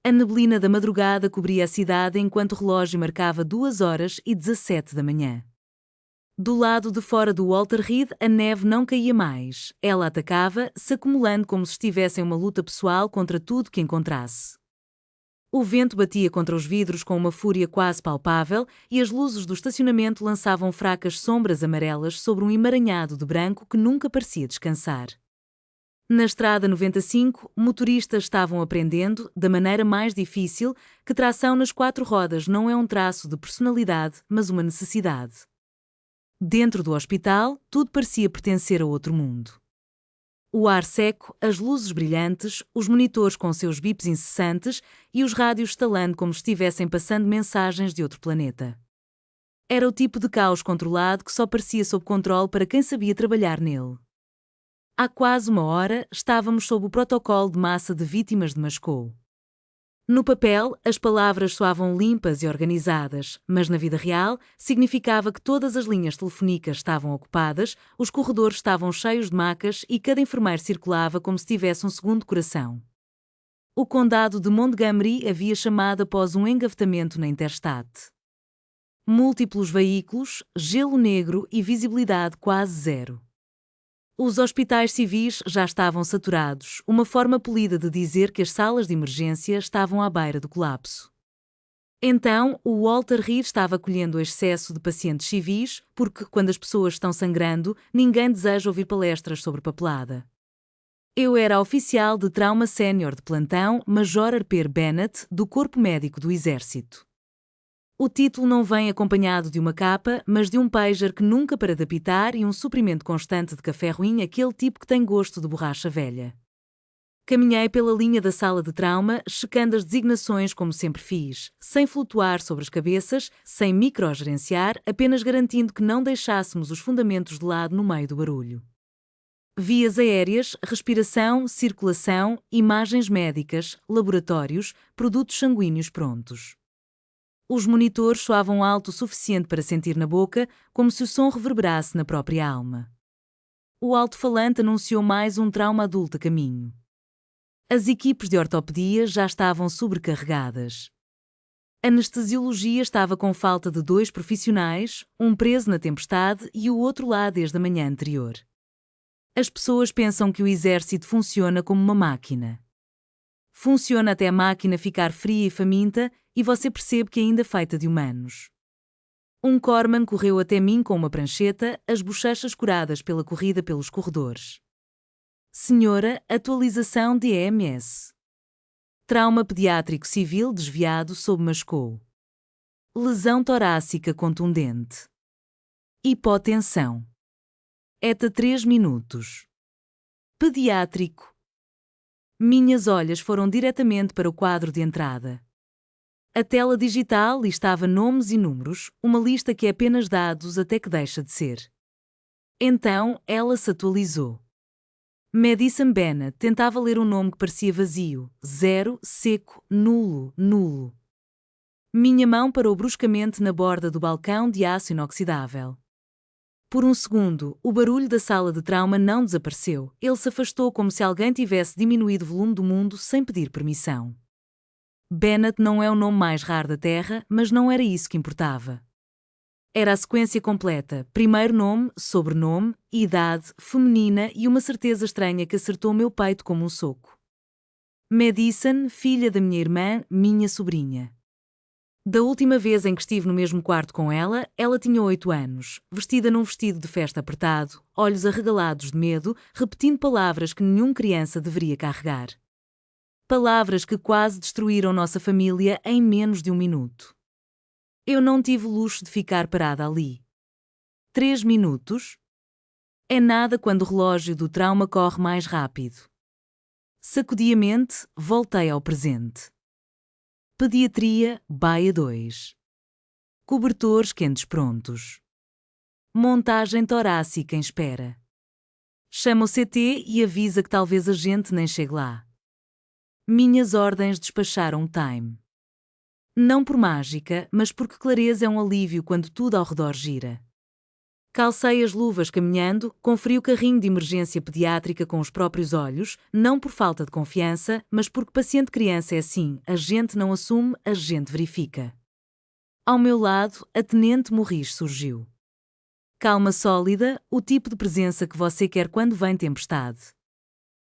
A neblina da madrugada cobria a cidade enquanto o relógio marcava 2h17 da manhã. Do lado de fora do Walter Reed, a neve não caía mais. Ela atacava, se acumulando como se estivesse em uma luta pessoal contra tudo que encontrasse. O vento batia contra os vidros com uma fúria quase palpável e as luzes do estacionamento lançavam fracas sombras amarelas sobre um emaranhado de branco que nunca parecia descansar. Na estrada 95, motoristas estavam aprendendo, da maneira mais difícil, que tração nas 4 rodas não é um traço de personalidade, mas uma necessidade. Dentro do hospital, tudo parecia pertencer a outro mundo. O ar seco, as luzes brilhantes, os monitores com seus bips incessantes e os rádios estalando como se estivessem passando mensagens de outro planeta. Era o tipo de caos controlado que só parecia sob controle para quem sabia trabalhar nele. Há quase 1 hora, estávamos sob o protocolo de massa de vítimas de Moscou. No papel, as palavras soavam limpas e organizadas, mas na vida real, significava que todas as linhas telefónicas estavam ocupadas, os corredores estavam cheios de macas e cada enfermeiro circulava como se tivesse um segundo coração. O condado de Montgomery havia chamado após um engavetamento na Interstate. Múltiplos veículos, gelo negro e visibilidade quase zero. Os hospitais civis já estavam saturados, uma forma polida de dizer que as salas de emergência estavam à beira do colapso. Então, o Walter Reed estava colhendo o excesso de pacientes civis, porque, quando as pessoas estão sangrando, ninguém deseja ouvir palestras sobre papelada. Eu era oficial de trauma sénior de plantão, Major Harper Bennett, do Corpo Médico do Exército. O título não vem acompanhado de uma capa, mas de um pager que nunca para de apitar e um suprimento constante de café ruim, aquele tipo que tem gosto de borracha velha. Caminhei pela linha da sala de trauma, checando as designações como sempre fiz, sem flutuar sobre as cabeças, sem microgerenciar, apenas garantindo que não deixássemos os fundamentos de lado no meio do barulho. Vias aéreas, respiração, circulação, imagens médicas, laboratórios, produtos sanguíneos prontos. Os monitores soavam alto o suficiente para sentir na boca, como se o som reverberasse na própria alma. O alto-falante anunciou mais um trauma adulto a caminho. As equipes de ortopedia já estavam sobrecarregadas. A anestesiologia estava com falta de 2 profissionais, um preso na tempestade e o outro lá desde a manhã anterior. As pessoas pensam que o exército funciona como uma máquina. Funciona até a máquina ficar fria e faminta e você percebe que ainda é feita de humanos. Um corpsman correu até mim com uma prancheta, as bochechas curadas pela corrida pelos corredores. Senhora, atualização de EMS. Trauma pediátrico civil desviado sob Moscou. Lesão torácica contundente. Hipotensão. ETA 3 minutos. Pediátrico. Minhas olhas foram diretamente para o quadro de entrada. A tela digital listava nomes e números, uma lista que é apenas dados até que deixa de ser. Então, ela se atualizou. Madison Bennett tentava ler um nome que parecia vazio, zero, seco, nulo, nulo. Minha mão parou bruscamente na borda do balcão de aço inoxidável. Por um segundo, o barulho da sala de trauma não desapareceu, ele se afastou como se alguém tivesse diminuído o volume do mundo sem pedir permissão. Bennett não é o nome mais raro da Terra, mas não era isso que importava. Era a sequência completa, primeiro nome, sobrenome, idade, feminina e uma certeza estranha que acertou meu peito como um soco. Madison, filha da minha irmã, minha sobrinha. Da última vez em que estive no mesmo quarto com ela, ela tinha 8 anos, vestida num vestido de festa apertado, olhos arregalados de medo, repetindo palavras que nenhuma criança deveria carregar. Palavras que quase destruíram nossa família em menos de 1 minuto. Eu não tive o luxo de ficar parada ali. 3 minutos? É nada quando o relógio do trauma corre mais rápido. Sacudi a mente, voltei ao presente. Pediatria, Baia 2. Cobertores quentes prontos. Montagem torácica em espera. Chama o CT e avisa que talvez a gente nem chegue lá. Minhas ordens despacharam o time. Não por mágica, mas porque clareza é um alívio quando tudo ao redor gira. Calcei as luvas caminhando, conferi o carrinho de emergência pediátrica com os próprios olhos, não por falta de confiança, mas porque paciente criança é assim, a gente não assume, a gente verifica. Ao meu lado, a tenente Morris surgiu. Calma sólida, o tipo de presença que você quer quando vem tempestade.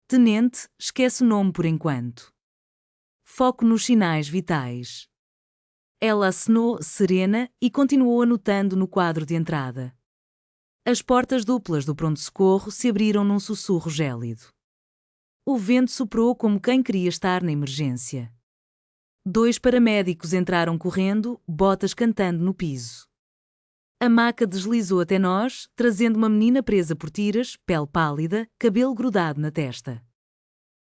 Tenente, esquece o nome por enquanto. Foco nos sinais vitais. Ela acenou, serena, e continuou anotando no quadro de entrada. As portas duplas do pronto-socorro se abriram num sussurro gélido. O vento soprou como quem queria estar na emergência. 2 paramédicos entraram correndo, botas cantando no piso. A maca deslizou até nós, trazendo uma menina presa por tiras, pele pálida, cabelo grudado na testa.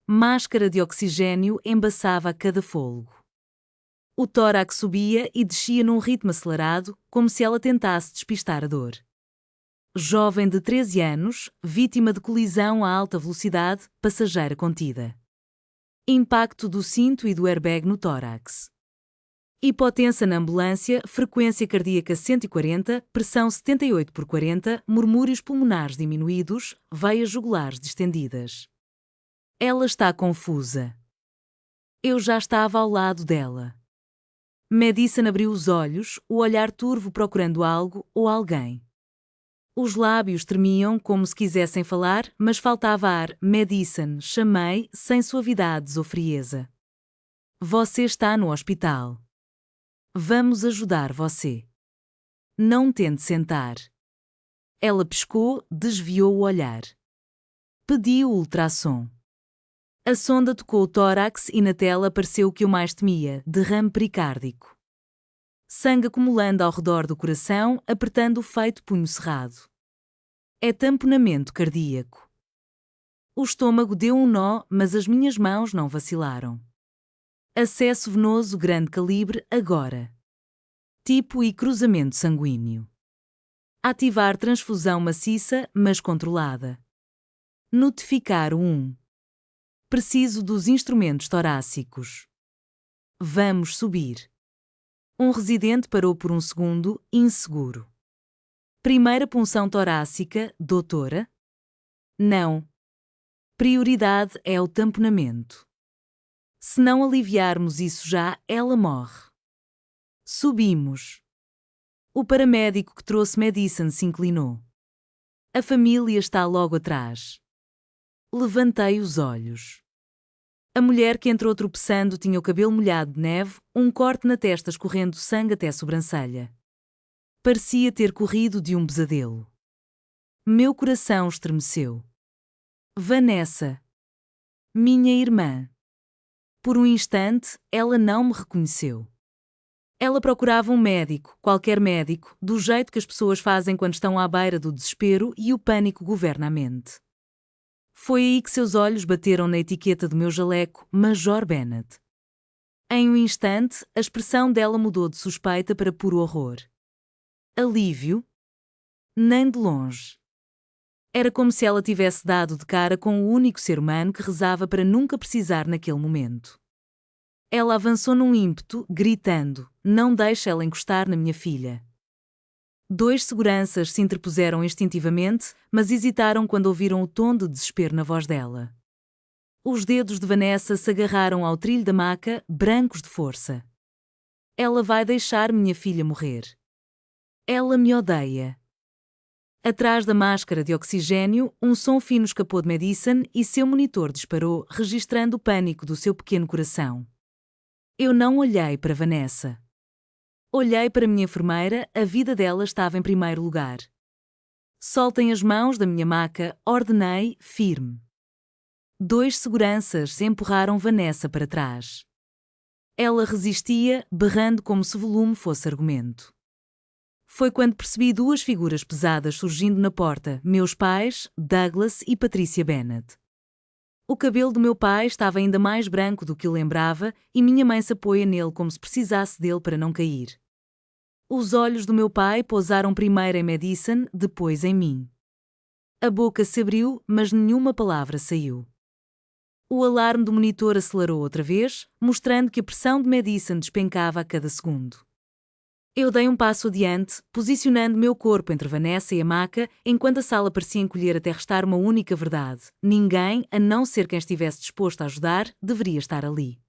Máscara de oxigênio embaçava a cada fôlego. O tórax subia e descia num ritmo acelerado, como se ela tentasse despistar a dor. Jovem de 13 anos, vítima de colisão a alta velocidade, passageira contida. Impacto do cinto e do airbag no tórax. Hipotensa na ambulância, frequência cardíaca 140, pressão 78/40, murmúrios pulmonares diminuídos, veias jugulares distendidas. Ela está confusa. Eu já estava ao lado dela. Madison abriu os olhos, o olhar turvo procurando algo ou alguém. Os lábios tremiam como se quisessem falar, mas faltava ar. Madison, chamei, sem suavidades ou frieza. Você está no hospital. Vamos ajudar você. Não tente sentar. Ela piscou, desviou o olhar. Pediu ultrassom. A sonda tocou o tórax e na tela apareceu o que eu mais temia, derrame pericárdico. Sangue acumulando ao redor do coração, apertando o feito punho cerrado. É tamponamento cardíaco. O estômago deu um nó, mas as minhas mãos não vacilaram. Acesso venoso grande calibre, agora. Tipo e cruzamento sanguíneo. Ativar transfusão maciça, mas controlada. Notificar o 1. Preciso dos instrumentos torácicos. Vamos subir. Um residente parou por um segundo, inseguro. Primeira punção torácica, doutora? Não. Prioridade é o tamponamento. Se não aliviarmos isso já, ela morre. Subimos. O paramédico que trouxe Madison se inclinou. A família está logo atrás. Levantei os olhos. A mulher que entrou tropeçando tinha o cabelo molhado de neve, um corte na testa escorrendo sangue até a sobrancelha. Parecia ter corrido de um pesadelo. Meu coração estremeceu. Vanessa. Minha irmã. Por um instante, ela não me reconheceu. Ela procurava um médico, qualquer médico, do jeito que as pessoas fazem quando estão à beira do desespero e o pânico governa a mente. Foi aí que seus olhos bateram na etiqueta do meu jaleco, Major Bennett. Em um instante, a expressão dela mudou de suspeita para puro horror. Alívio? Nem de longe. Era como se ela tivesse dado de cara com o único ser humano que rezava para nunca precisar naquele momento. Ela avançou num ímpeto, gritando: não deixe ela encostar na minha filha. 2 seguranças se interpuseram instintivamente, mas hesitaram quando ouviram o tom de desespero na voz dela. Os dedos de Vanessa se agarraram ao trilho da maca, brancos de força. Ela vai deixar minha filha morrer. Ela me odeia. Atrás da máscara de oxigênio, um som fino escapou de Madison e seu monitor disparou, registrando o pânico do seu pequeno coração. Eu não olhei para Vanessa. Olhei para minha enfermeira, a vida dela estava em primeiro lugar. Soltem as mãos da minha maca, ordenei, firme. 2 seguranças empurraram Vanessa para trás. Ela resistia, berrando como se volume fosse argumento. Foi quando percebi 2 figuras pesadas surgindo na porta, meus pais, Douglas e Patricia Bennett. O cabelo do meu pai estava ainda mais branco do que o lembrava e minha mãe se apoia nele como se precisasse dele para não cair. Os olhos do meu pai pousaram primeiro em Madison, depois em mim. A boca se abriu, mas nenhuma palavra saiu. O alarme do monitor acelerou outra vez, mostrando que a pressão de Madison despencava a cada segundo. Eu dei um passo adiante, posicionando meu corpo entre Vanessa e a maca, enquanto a sala parecia encolher até restar uma única verdade: ninguém, a não ser quem estivesse disposto a ajudar, deveria estar ali.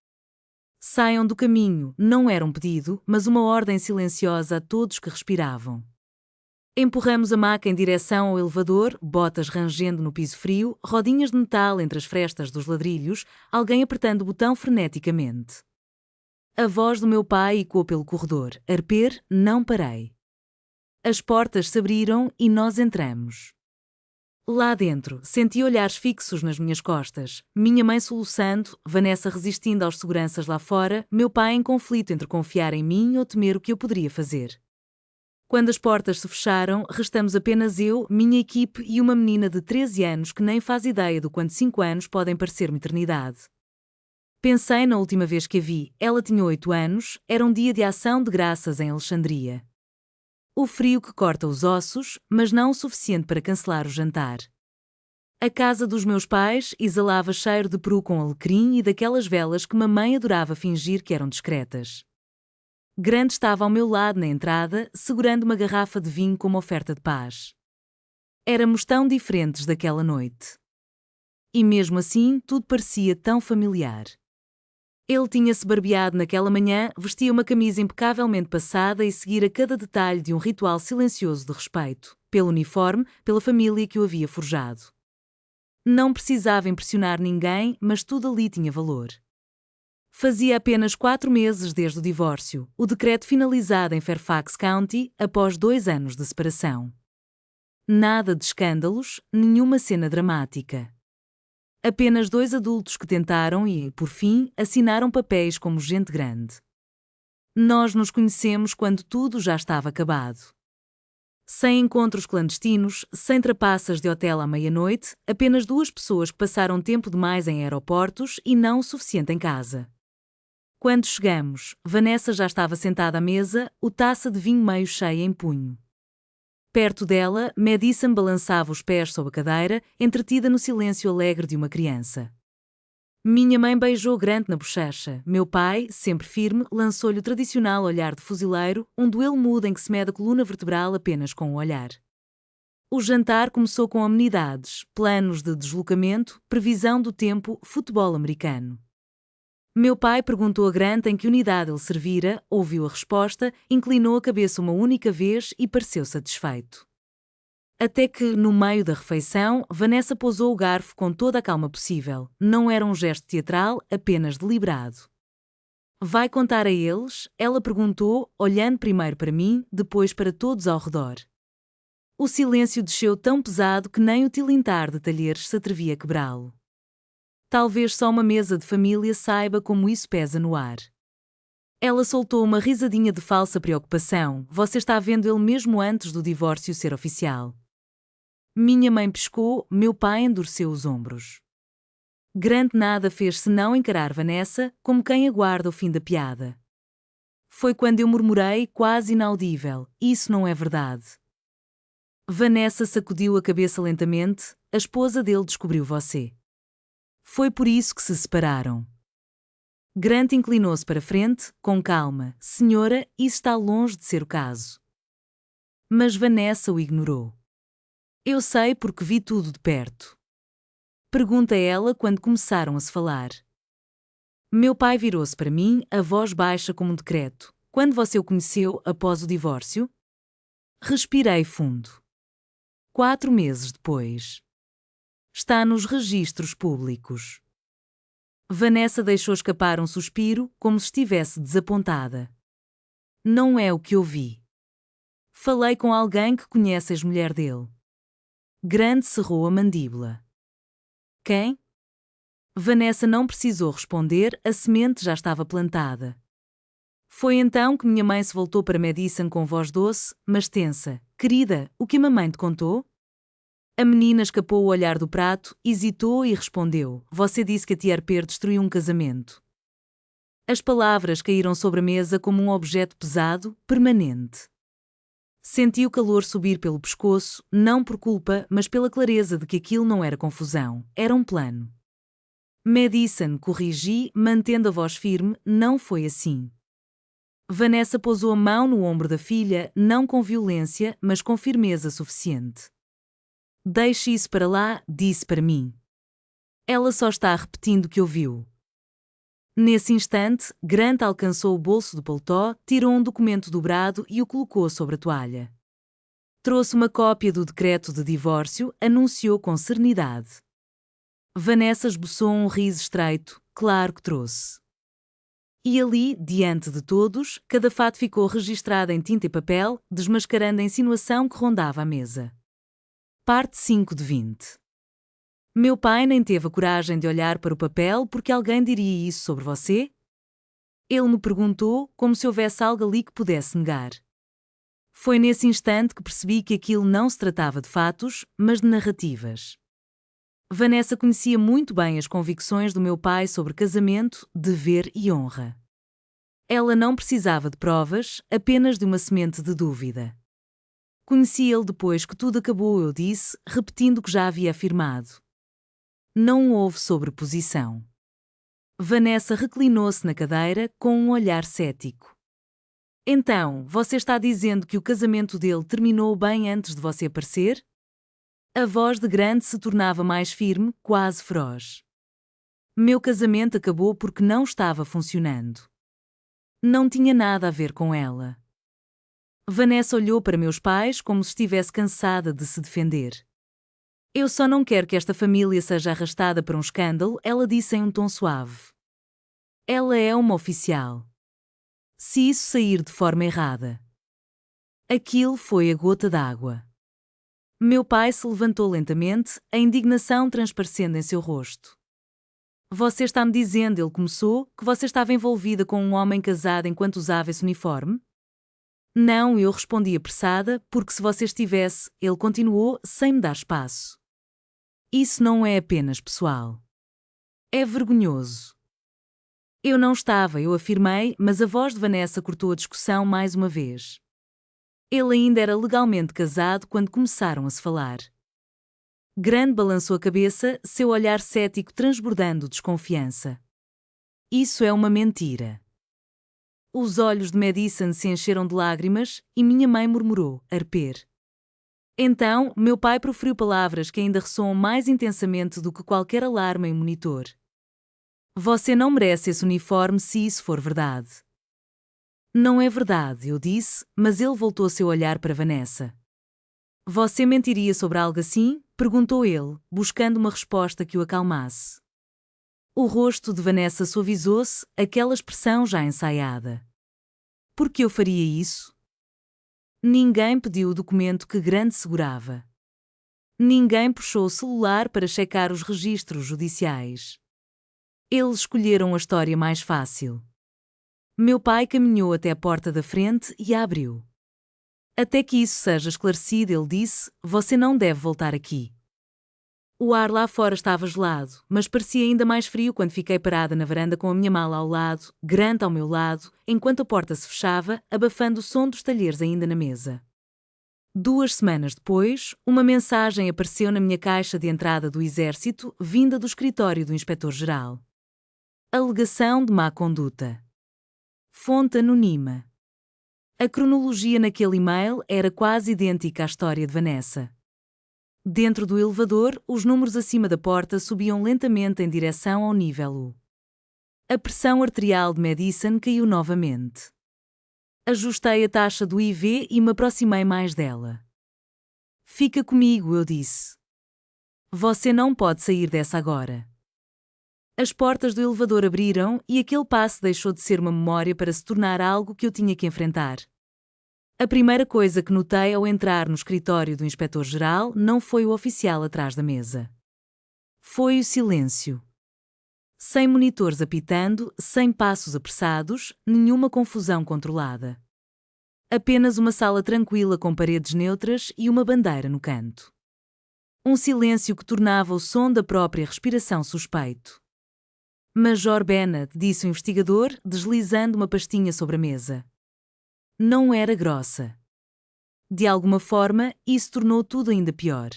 Saiam do caminho, não era um pedido, mas uma ordem silenciosa a todos que respiravam. Empurramos a maca em direção ao elevador, botas rangendo no piso frio, rodinhas de metal entre as frestas dos ladrilhos, alguém apertando o botão freneticamente. A voz do meu pai ecoou pelo corredor. Arper, não parei. As portas se abriram e nós entramos. Lá dentro, senti olhares fixos nas minhas costas. Minha mãe soluçando, Vanessa resistindo aos seguranças lá fora, meu pai em conflito entre confiar em mim ou temer o que eu poderia fazer. Quando as portas se fecharam, restamos apenas eu, minha equipe e uma menina de 13 anos que nem faz ideia do quanto 5 anos podem parecer uma eternidade. Pensei na última vez que a vi, ela tinha 8 anos, era um dia de ação de graças em Alexandria. O frio que corta os ossos, mas não o suficiente para cancelar o jantar. A casa dos meus pais exalava cheiro de peru com alecrim e daquelas velas que mamãe adorava fingir que eram discretas. Grant estava ao meu lado na entrada, segurando uma garrafa de vinho como oferta de paz. Éramos tão diferentes daquela noite. E mesmo assim, tudo parecia tão familiar. Ele tinha-se barbeado naquela manhã, vestia uma camisa impecavelmente passada e seguira cada detalhe de um ritual silencioso de respeito, pelo uniforme, pela família que o havia forjado. Não precisava impressionar ninguém, mas tudo ali tinha valor. Fazia apenas 4 meses desde o divórcio, o decreto finalizado em Fairfax County, após 2 anos de separação. Nada de escândalos, nenhuma cena dramática. Apenas 2 adultos que tentaram e, por fim, assinaram papéis como gente grande. Nós nos conhecemos quando tudo já estava acabado. Sem encontros clandestinos, sem trapaças de hotel à meia-noite, apenas 2 pessoas que passaram tempo demais em aeroportos e não o suficiente em casa. Quando chegamos, Vanessa já estava sentada à mesa, o taça de vinho meio cheia em punho. Perto dela, Madison balançava os pés sob a cadeira, entretida no silêncio alegre de uma criança. Minha mãe beijou Grant na bochecha. Meu pai, sempre firme, lançou-lhe o tradicional olhar de fuzileiro, um duelo mudo em que se mede a coluna vertebral apenas com o olhar. O jantar começou com amenidades, planos de deslocamento, previsão do tempo, futebol americano. Meu pai perguntou a Grant em que unidade ele servira, ouviu a resposta, inclinou a cabeça uma única vez e pareceu satisfeito. Até que, no meio da refeição, Vanessa pousou o garfo com toda a calma possível. Não era um gesto teatral, apenas deliberado. Vai contar a eles? Ela perguntou, olhando primeiro para mim, depois para todos ao redor. O silêncio desceu tão pesado que nem o tilintar de talheres se atrevia a quebrá-lo. Talvez só uma mesa de família saiba como isso pesa no ar. Ela soltou uma risadinha de falsa preocupação. Você está vendo ele mesmo antes do divórcio ser oficial. Minha mãe piscou, meu pai endureceu os ombros. Grant nada fez senão encarar Vanessa, como quem aguarda o fim da piada. Foi quando eu murmurei, quase inaudível, isso não é verdade. Vanessa sacudiu a cabeça lentamente, a esposa dele descobriu você. Foi por isso que se separaram. Grant inclinou-se para frente, com calma. Senhora, isso está longe de ser o caso. Mas Vanessa o ignorou. Eu sei porque vi tudo de perto. Pergunta ela quando começaram a se falar. Meu pai virou-se para mim, a voz baixa como um decreto. Quando você o conheceu após o divórcio? Respirei fundo. 4 meses depois. Está nos registros públicos. Vanessa deixou escapar um suspiro, como se estivesse desapontada. Não é o que eu vi. Falei com alguém que conhece a ex-mulher dele. Grant cerrou a mandíbula. Quem? Vanessa não precisou responder, a semente já estava plantada. Foi então que minha mãe se voltou para Madison com voz doce, mas tensa. Querida, o que a mamãe te contou? A menina escapou o olhar do prato, hesitou e respondeu. Você disse que a tia Arper destruiu um casamento. As palavras caíram sobre a mesa como um objeto pesado, permanente. Senti o calor subir pelo pescoço, não por culpa, mas pela clareza de que aquilo não era confusão, era um plano. Madison, corrigi, mantendo a voz firme, não foi assim. Vanessa pousou a mão no ombro da filha, não com violência, mas com firmeza suficiente. Deixe isso para lá, disse para mim. Ela só está repetindo o que ouviu. Nesse instante, Grant alcançou o bolso do paletó, tirou um documento dobrado e o colocou sobre a toalha. Trouxe uma cópia do decreto de divórcio, anunciou com serenidade. Vanessa esboçou um riso estreito, claro que trouxe. E ali, diante de todos, cada fato ficou registrado em tinta e papel, desmascarando a insinuação que rondava a mesa. Parte 5 de 20. Meu pai nem teve a coragem de olhar para o papel porque alguém diria isso sobre você? Ele me perguntou, como se houvesse algo ali que pudesse negar. Foi nesse instante que percebi que aquilo não se tratava de fatos, mas de narrativas. Vanessa conhecia muito bem as convicções do meu pai sobre casamento, dever e honra. Ela não precisava de provas, apenas de uma semente de dúvida. Conheci-lo depois que tudo acabou, eu disse, repetindo o que já havia afirmado. Não houve sobreposição. Vanessa reclinou-se na cadeira com um olhar cético. Então, você está dizendo que o casamento dele terminou bem antes de você aparecer? A voz de Grant se tornava mais firme, quase feroz. Meu casamento acabou porque não estava funcionando. Não tinha nada a ver com ela. Vanessa olhou para meus pais como se estivesse cansada de se defender. Eu só não quero que esta família seja arrastada para um escândalo, ela disse em um tom suave. Ela é uma oficial. Se isso sair de forma errada. Aquilo foi a gota d'água. Meu pai se levantou lentamente, a indignação transparecendo em seu rosto. Você está-me dizendo, ele começou, que você estava envolvida com um homem casado enquanto usava esse uniforme? Não, eu respondi apressada, porque se você estivesse, ele continuou, sem me dar espaço. Isso não é apenas pessoal. É vergonhoso. Eu não estava, eu afirmei, mas a voz de Vanessa cortou a discussão mais uma vez. Ele ainda era legalmente casado quando começaram a se falar. Grant balançou a cabeça, seu olhar cético transbordando desconfiança. Isso é uma mentira. Os olhos de Madison se encheram de lágrimas e minha mãe murmurou, arper. Então, meu pai proferiu palavras que ainda ressoam mais intensamente do que qualquer alarme em monitor. Você não merece esse uniforme se isso for verdade. Não é verdade, eu disse, mas ele voltou seu olhar para Vanessa. Você mentiria sobre algo assim? Perguntou ele, buscando uma resposta que o acalmasse. O rosto de Vanessa suavizou-se, aquela expressão já ensaiada. Por que eu faria isso? Ninguém pediu o documento que Grant segurava. Ninguém puxou o celular para checar os registros judiciais. Eles escolheram a história mais fácil. Meu pai caminhou até a porta da frente e a abriu. Até que isso seja esclarecido, ele disse, você não deve voltar aqui. O ar lá fora estava gelado, mas parecia ainda mais frio quando fiquei parada na varanda com a minha mala ao lado, Grant ao meu lado, enquanto a porta se fechava, abafando o som dos talheres ainda na mesa. 2 semanas depois, uma mensagem apareceu na minha caixa de entrada do exército, vinda do escritório do inspetor-geral. Alegação de má conduta. Fonte anônima. A cronologia naquele e-mail era quase idêntica à história de Vanessa. Dentro do elevador, os números acima da porta subiam lentamente em direção ao nível U. A pressão arterial de Madison caiu novamente. Ajustei a taxa do IV e me aproximei mais dela. Fica comigo, eu disse. Você não pode sair dessa agora. As portas do elevador abriram e aquele passo deixou de ser uma memória para se tornar algo que eu tinha que enfrentar. A primeira coisa que notei ao entrar no escritório do inspetor-geral não foi o oficial atrás da mesa. Foi o silêncio. Sem monitores apitando, sem passos apressados, nenhuma confusão controlada. Apenas uma sala tranquila com paredes neutras e uma bandeira no canto. Um silêncio que tornava o som da própria respiração suspeito. Major Bennett, disse o investigador, deslizando uma pastinha sobre a mesa. Não era grossa. De alguma forma, isso tornou tudo ainda pior.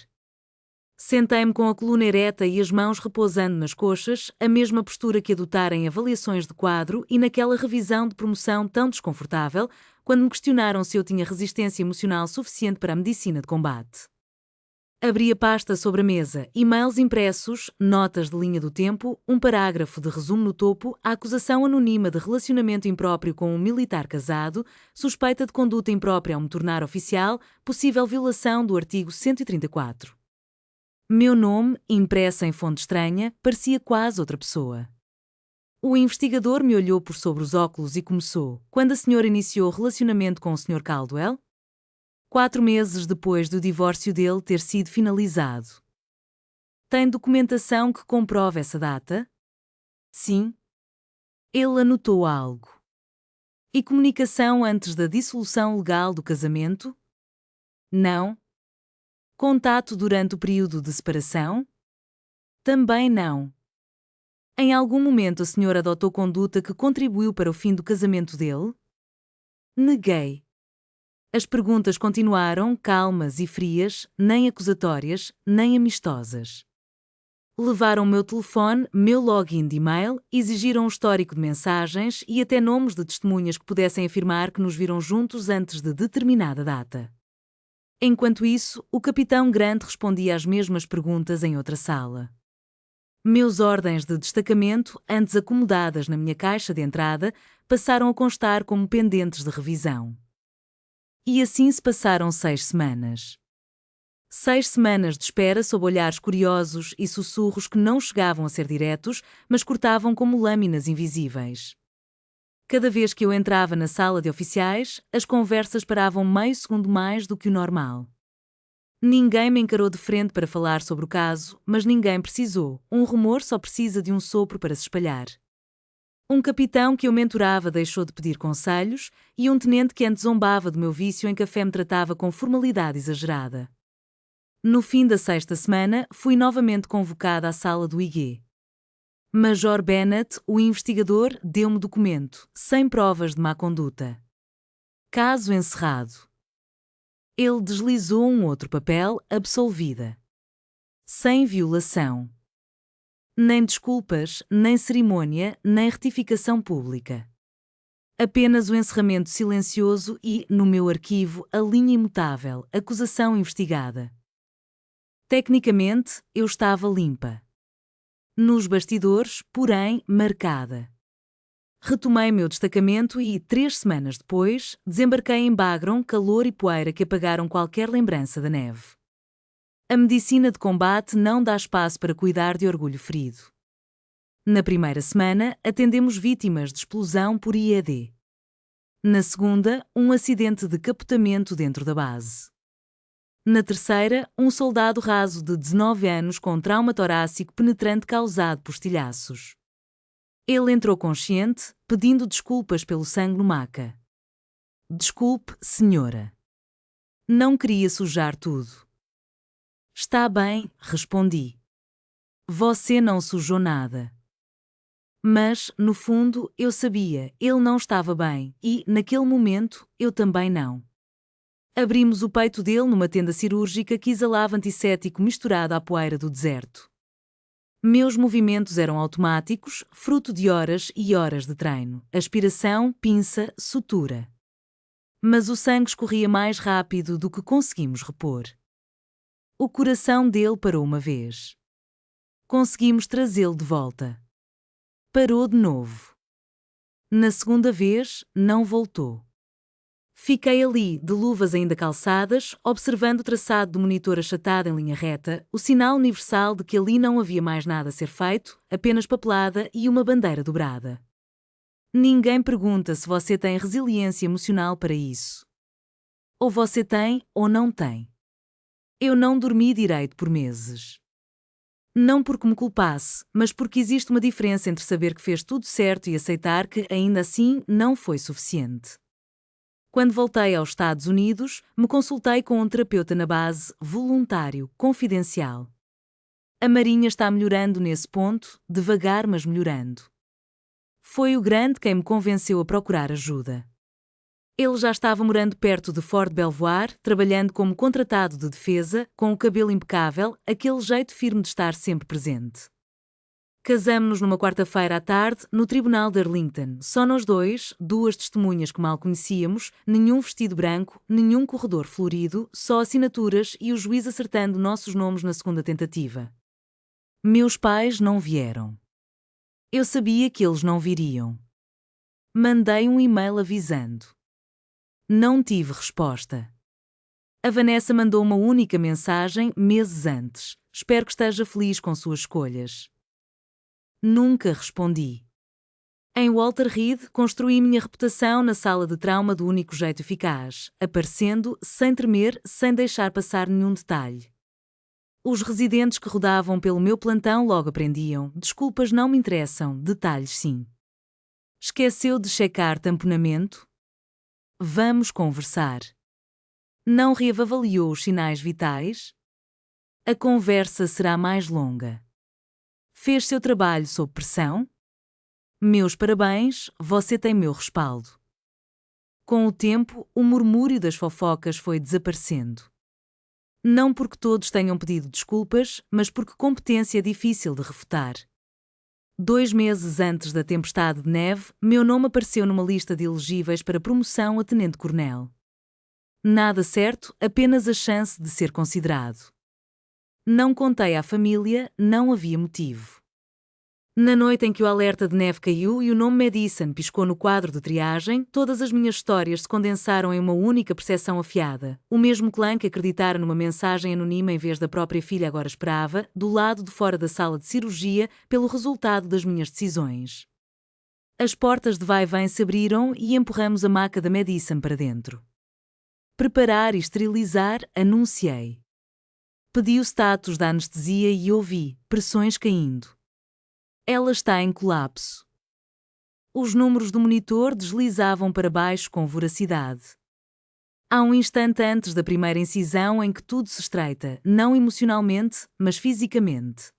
Sentei-me com a coluna ereta e as mãos repousando nas coxas, a mesma postura que adotara em avaliações de quadro e naquela revisão de promoção tão desconfortável, quando me questionaram se eu tinha resistência emocional suficiente para a medicina de combate. Abri a pasta sobre a mesa, e-mails impressos, notas de linha do tempo, um parágrafo de resumo no topo, a acusação anônima de relacionamento impróprio com um militar casado, suspeita de conduta imprópria ao me tornar oficial, possível violação do artigo 134. Meu nome, impresso em fonte estranha, parecia quase outra pessoa. O investigador me olhou por sobre os óculos e começou: quando a senhora iniciou relacionamento com o Sr. Caldwell? 4 meses depois do divórcio dele ter sido finalizado. Tem documentação que comprova essa data? Sim. Ele anotou algo. E comunicação antes da dissolução legal do casamento? Não. Contato durante o período de separação? Também não. Em algum momento a senhora adotou conduta que contribuiu para o fim do casamento dele? Neguei. As perguntas continuaram calmas e frias, nem acusatórias, nem amistosas. Levaram meu telefone, meu login de e-mail, exigiram um histórico de mensagens e até nomes de testemunhas que pudessem afirmar que nos viram juntos antes de determinada data. Enquanto isso, o capitão Grant respondia às mesmas perguntas em outra sala. Meus ordens de destacamento, antes acomodadas na minha caixa de entrada, passaram a constar como pendentes de revisão. E assim se passaram 6 semanas. 6 semanas de espera sob olhares curiosos e sussurros que não chegavam a ser diretos, mas cortavam como lâminas invisíveis. Cada vez que eu entrava na sala de oficiais, as conversas paravam meio segundo mais do que o normal. Ninguém me encarou de frente para falar sobre o caso, mas ninguém precisou. Um rumor só precisa de um sopro para se espalhar. Um capitão que eu mentorava deixou de pedir conselhos e um tenente que antes zombava do meu vício em café me tratava com formalidade exagerada. No fim da 6ª semana, fui novamente convocada à sala do IG. Major Bennett, o investigador, deu-me documento, sem provas de má conduta. Caso encerrado. Ele deslizou um outro papel, absolvida. Sem violação. Nem desculpas, nem cerimônia, nem retificação pública. Apenas o encerramento silencioso e, no meu arquivo, a linha imutável, acusação investigada. Tecnicamente, eu estava limpa. Nos bastidores, porém, marcada. Retomei meu destacamento e, 3 semanas depois, desembarquei em Bagram, calor e poeira que apagaram qualquer lembrança da neve. A medicina de combate não dá espaço para cuidar de orgulho ferido. Na primeira semana, atendemos vítimas de explosão por IED. Na segunda, um acidente de capotamento dentro da base. Na terceira, um soldado raso de 19 anos com trauma torácico penetrante causado por estilhaços. Ele entrou consciente, pedindo desculpas pelo sangue no maca. Desculpe, senhora. Não queria sujar tudo. Está bem, respondi. Você não sujou nada. Mas, no fundo, eu sabia, ele não estava bem, e, naquele momento, eu também não. Abrimos o peito dele numa tenda cirúrgica que exalava antissético misturado à poeira do deserto. Meus movimentos eram automáticos, fruto de horas e horas de treino. Aspiração, pinça, sutura. Mas o sangue escorria mais rápido do que conseguimos repor. O coração dele parou uma vez. Conseguimos trazê-lo de volta. Parou de novo. Na segunda vez, não voltou. Fiquei ali, de luvas ainda calçadas, observando o traçado do monitor achatado em linha reta, o sinal universal de que ali não havia mais nada a ser feito, apenas papelada e uma bandeira dobrada. Ninguém pergunta se você tem resiliência emocional para isso. Ou você tem, ou não tem. Eu não dormi direito por meses. Não porque me culpasse, mas porque existe uma diferença entre saber que fez tudo certo e aceitar que, ainda assim, não foi suficiente. Quando voltei aos Estados Unidos, me consultei com um terapeuta na base, voluntário, confidencial. A Marinha está melhorando nesse ponto, devagar mas melhorando. Foi o Grant quem me convenceu a procurar ajuda. Ele já estava morando perto de Fort Belvoir, trabalhando como contratado de defesa, com o cabelo impecável, aquele jeito firme de estar sempre presente. Casamo-nos numa quarta-feira à tarde, no tribunal de Arlington. Só nós dois, duas testemunhas que mal conhecíamos, nenhum vestido branco, nenhum corredor florido, só assinaturas e o juiz acertando nossos nomes na segunda tentativa. Meus pais não vieram. Eu sabia que eles não viriam. Mandei um e-mail avisando. Não tive resposta. A Vanessa mandou uma única mensagem meses antes. Espero que esteja feliz com suas escolhas. Nunca respondi. Em Walter Reed, construí minha reputação na sala de trauma do único jeito eficaz, aparecendo, sem tremer, sem deixar passar nenhum detalhe. Os residentes que rodavam pelo meu plantão logo aprendiam: desculpas não me interessam, detalhes sim. Esqueceu de checar tamponamento? Vamos conversar. Não reavaliou os sinais vitais? A conversa será mais longa. Fez seu trabalho sob pressão? Meus parabéns, você tem meu respaldo. Com o tempo, o murmúrio das fofocas foi desaparecendo. Não porque todos tenham pedido desculpas, mas porque competência é difícil de refutar. 2 meses antes da tempestade de neve, meu nome apareceu numa lista de elegíveis para promoção a tenente-coronel. Nada certo, apenas a chance de ser considerado. Não contei à família, não havia motivo. Na noite em que o alerta de neve caiu e o nome Madison piscou no quadro de triagem, todas as minhas histórias se condensaram em uma única percepção afiada. O mesmo clã que acreditara numa mensagem anônima em vez da própria filha agora esperava, do lado de fora da sala de cirurgia, pelo resultado das minhas decisões. As portas de vai-vem se abriram e empurramos a maca da Madison para dentro. Preparar e esterilizar, anunciei. Pedi o status da anestesia e ouvi pressões caindo. Ela está em colapso. Os números do monitor deslizavam para baixo com voracidade. Há um instante antes da primeira incisão em que tudo se estreita, não emocionalmente, mas fisicamente.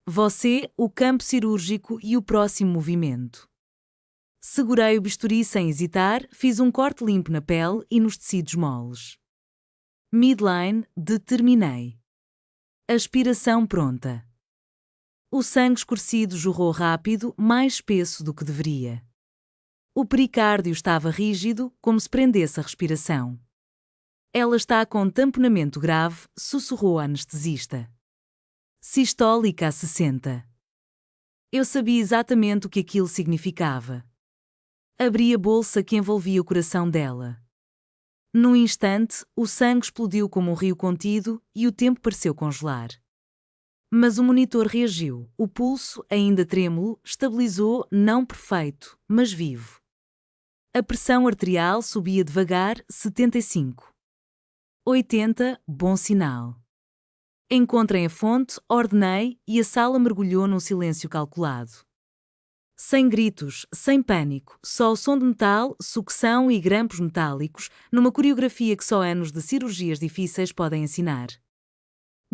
Você, o campo cirúrgico e o próximo movimento. Segurei o bisturi sem hesitar, fiz um corte limpo na pele e nos tecidos moles. Midline, determinei. Aspiração pronta. O sangue escurecido jorrou rápido, mais espesso do que deveria. O pericárdio estava rígido, como se prendesse a respiração. Ela está com tamponamento grave, sussurrou a anestesista. Sistólica a 60. Eu sabia exatamente o que aquilo significava. Abri a bolsa que envolvia o coração dela. Num instante, o sangue explodiu como um rio contido e o tempo pareceu congelar. Mas o monitor reagiu. O pulso, ainda trêmulo, estabilizou, não perfeito, mas vivo. A pressão arterial subia devagar, 75. 80, bom sinal. Encontrem a fonte, ordenei, e a sala mergulhou num silêncio calculado. Sem gritos, sem pânico, só o som de metal, sucção e grampos metálicos, numa coreografia que só anos de cirurgias difíceis podem ensinar.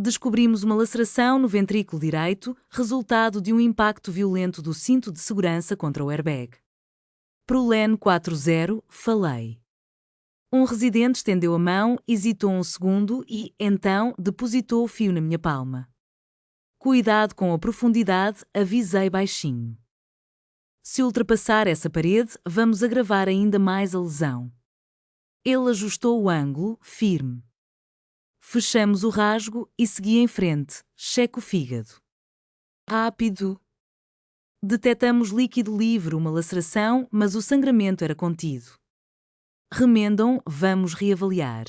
Descobrimos uma laceração no ventrículo direito, resultado de um impacto violento do cinto de segurança contra o airbag. Prolen 40, falei. Um residente estendeu a mão, hesitou um segundo e, então, depositou o fio na minha palma. Cuidado com a profundidade, avisei baixinho. Se ultrapassar essa parede, vamos agravar ainda mais a lesão. Ele ajustou o ângulo, firme. Fechamos o rasgo e segui em frente, checo o fígado. Rápido. Detectamos líquido livre, uma laceração, mas o sangramento era contido. Remendam, vamos reavaliar.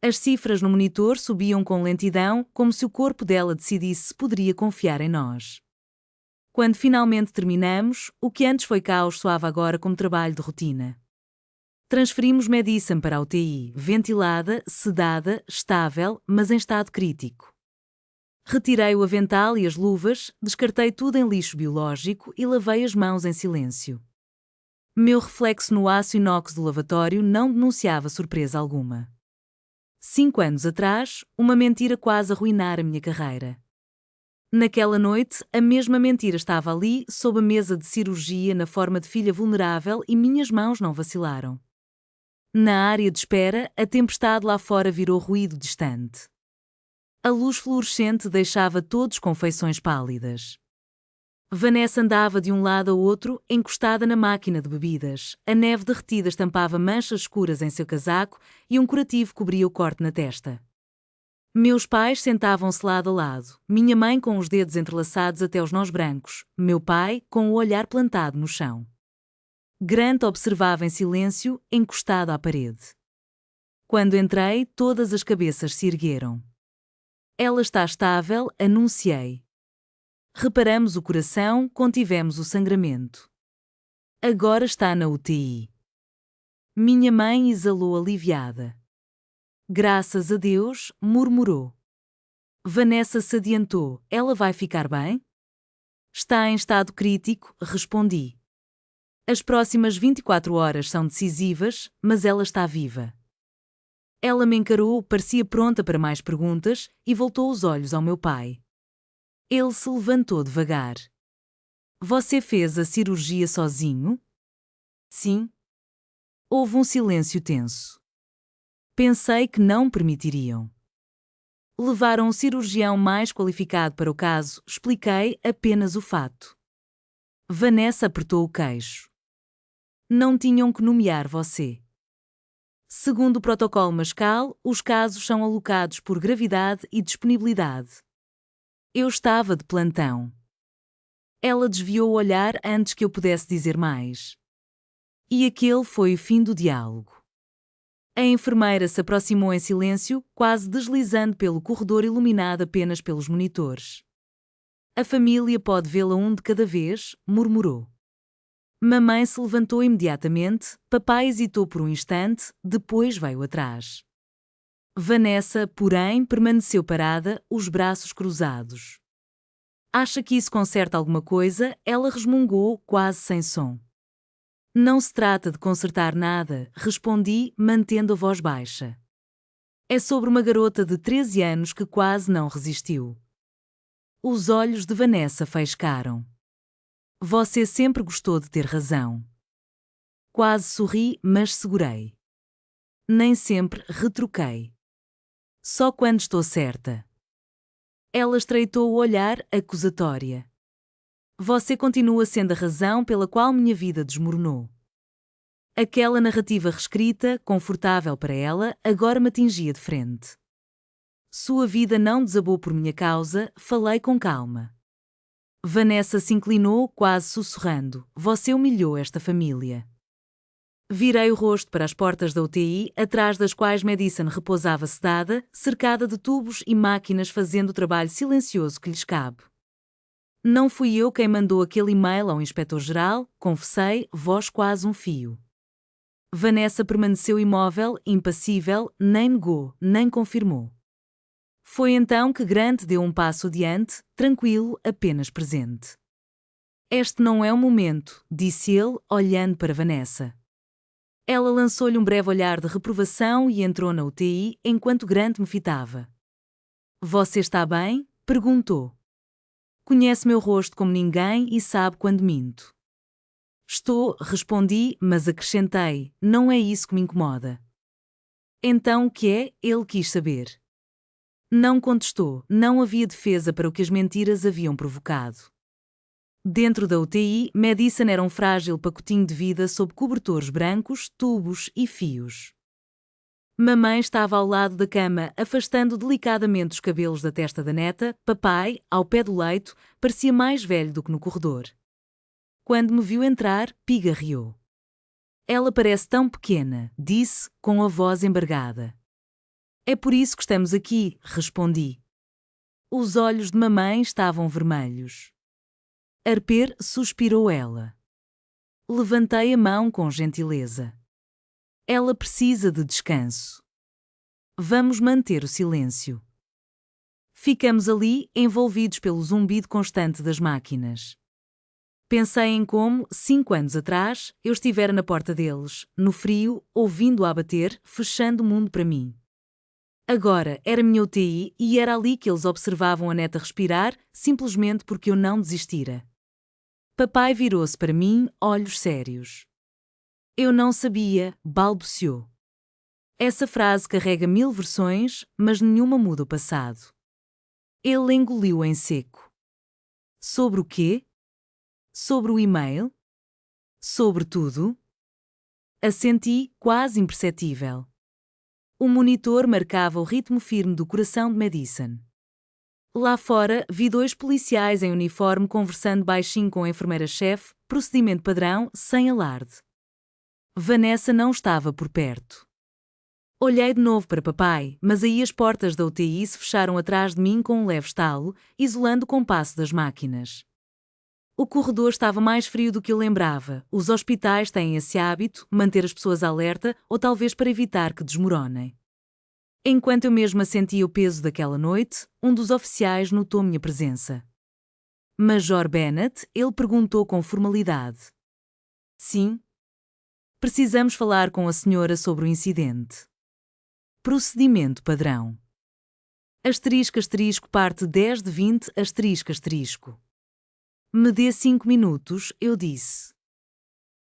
As cifras no monitor subiam com lentidão, como se o corpo dela decidisse se poderia confiar em nós. Quando finalmente terminamos, o que antes foi caos soava agora como trabalho de rotina. Transferimos Madison para a UTI, ventilada, sedada, estável, mas em estado crítico. Retirei o avental e as luvas, descartei tudo em lixo biológico e lavei as mãos em silêncio. Meu reflexo no aço inox do lavatório não denunciava surpresa alguma. 5 anos atrás, uma mentira quase arruinara a minha carreira. Naquela noite, a mesma mentira estava ali, sob a mesa de cirurgia, na forma de filha vulnerável, e minhas mãos não vacilaram. Na área de espera, a tempestade lá fora virou ruído distante. A luz fluorescente deixava todos com feições pálidas. Vanessa andava de um lado ao outro, encostada na máquina de bebidas. A neve derretida estampava manchas escuras em seu casaco e um curativo cobria o corte na testa. Meus pais sentavam-se lado a lado, minha mãe com os dedos entrelaçados até os nós brancos, meu pai com o olhar plantado no chão. Grant observava em silêncio, encostado à parede. Quando entrei, todas as cabeças se ergueram. Ela está estável, anunciei. Reparamos o coração, contivemos o sangramento. Agora está na UTI. Minha mãe exalou aliviada. Graças a Deus, murmurou. Vanessa se adiantou, ela vai ficar bem? Está em estado crítico, respondi. As próximas 24 horas são decisivas, mas ela está viva. Ela me encarou, parecia pronta para mais perguntas, e voltou os olhos ao meu pai. Ele se levantou devagar. Você fez a cirurgia sozinho? Sim. Houve um silêncio tenso. Pensei que não permitiriam. Levaram um cirurgião mais qualificado para o caso, expliquei apenas o fato. Vanessa apertou o queixo. Não tinham que nomear você. Segundo o protocolo Mascal, os casos são alocados por gravidade e disponibilidade. Eu estava de plantão. Ela desviou o olhar antes que eu pudesse dizer mais. E aquele foi o fim do diálogo. A enfermeira se aproximou em silêncio, quase deslizando pelo corredor iluminado apenas pelos monitores. A família pode vê-la um de cada vez, murmurou. Mamãe se levantou imediatamente, papai hesitou por um instante, depois veio atrás. Vanessa, porém, permaneceu parada, os braços cruzados. Acha que isso conserta alguma coisa? Ela resmungou, quase sem som. Não se trata de consertar nada, respondi, mantendo a voz baixa. É sobre uma garota de 13 anos que quase não resistiu. Os olhos de Vanessa faiscaram. Você sempre gostou de ter razão. Quase sorri, mas segurei. Nem sempre, retruquei. Só quando estou certa. Ela estreitou o olhar, acusatória. Você continua sendo a razão pela qual minha vida desmoronou. Aquela narrativa reescrita, confortável para ela, agora me atingia de frente. Sua vida não desabou por minha causa, falei com calma. Vanessa se inclinou, quase sussurrando. Você humilhou esta família. Virei o rosto para as portas da UTI, atrás das quais Madison repousava sedada, cercada de tubos e máquinas fazendo o trabalho silencioso que lhes cabe. Não fui eu quem mandou aquele e-mail ao inspetor-geral, confessei, voz quase um fio. Vanessa permaneceu imóvel, impassível, nem negou, nem confirmou. Foi então que Grant deu um passo adiante, tranquilo, apenas presente. Este não é o momento, disse ele, olhando para Vanessa. Ela lançou-lhe um breve olhar de reprovação e entrou na UTI enquanto Grant me fitava. Você está bem? Perguntou. Conhece meu rosto como ninguém e sabe quando minto. Estou, respondi, mas acrescentei, não é isso que me incomoda. Então o que é? Ele quis saber. Não contestou, não havia defesa para o que as mentiras haviam provocado. Dentro da UTI, Madison era um frágil pacotinho de vida sob cobertores brancos, tubos e fios. Mamãe estava ao lado da cama, afastando delicadamente os cabelos da testa da neta. Papai, ao pé do leito, parecia mais velho do que no corredor. Quando me viu entrar, pigarreou. Ela parece tão pequena, disse, com a voz embargada. É por isso que estamos aqui, respondi. Os olhos de mamãe estavam vermelhos. Harper, suspirou ela. Levantei a mão com gentileza. Ela precisa de descanso. Vamos manter o silêncio. Ficamos ali, envolvidos pelo zumbido constante das máquinas. Pensei em como, 5 anos atrás, eu estivera na porta deles, no frio, ouvindo-a bater, fechando o mundo para mim. Agora era minha UTI e era ali que eles observavam a neta respirar, simplesmente porque eu não desistira. Papai virou-se para mim, olhos sérios. Eu não sabia, balbuciou. Essa frase carrega 1000 versões, mas nenhuma muda o passado. Ele engoliu em seco. Sobre o quê? Sobre o e-mail? Sobre tudo? Assenti, quase imperceptível. O monitor marcava o ritmo firme do coração de Madison. Lá fora, vi 2 policiais em uniforme conversando baixinho com a enfermeira-chefe, procedimento padrão, sem alarde. Vanessa não estava por perto. Olhei de novo para papai, mas aí as portas da UTI se fecharam atrás de mim com um leve estalo, isolando o compasso das máquinas. O corredor estava mais frio do que eu lembrava. Os hospitais têm esse hábito, manter as pessoas alerta, ou talvez para evitar que desmoronem. Enquanto eu mesma sentia o peso daquela noite, um dos oficiais notou minha presença. Major Bennett, ele perguntou com formalidade. Sim? Precisamos falar com a senhora sobre o incidente. Procedimento padrão. Asterisco asterisco parte 10 de 20 asterisco asterisco. Me dê 5 minutos, eu disse.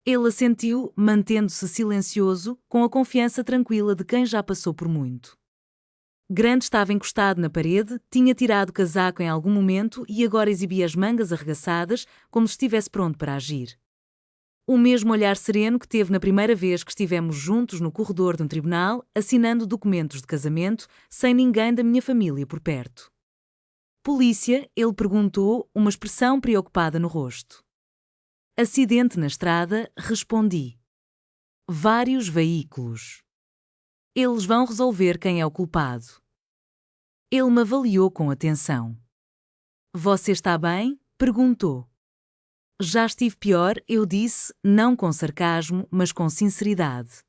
Ele assentiu, mantendo-se silencioso, com a confiança tranquila de quem já passou por muito. Grant estava encostado na parede, tinha tirado o casaco em algum momento e agora exibia as mangas arregaçadas, como se estivesse pronto para agir. O mesmo olhar sereno que teve na primeira vez que estivemos juntos no corredor de um tribunal, assinando documentos de casamento, sem ninguém da minha família por perto. Polícia, ele perguntou, uma expressão preocupada no rosto. Acidente na estrada, respondi. Vários veículos. Eles vão resolver quem é o culpado. Ele me avaliou com atenção. Você está bem? Perguntou. Já estive pior, eu disse, não com sarcasmo, mas com sinceridade.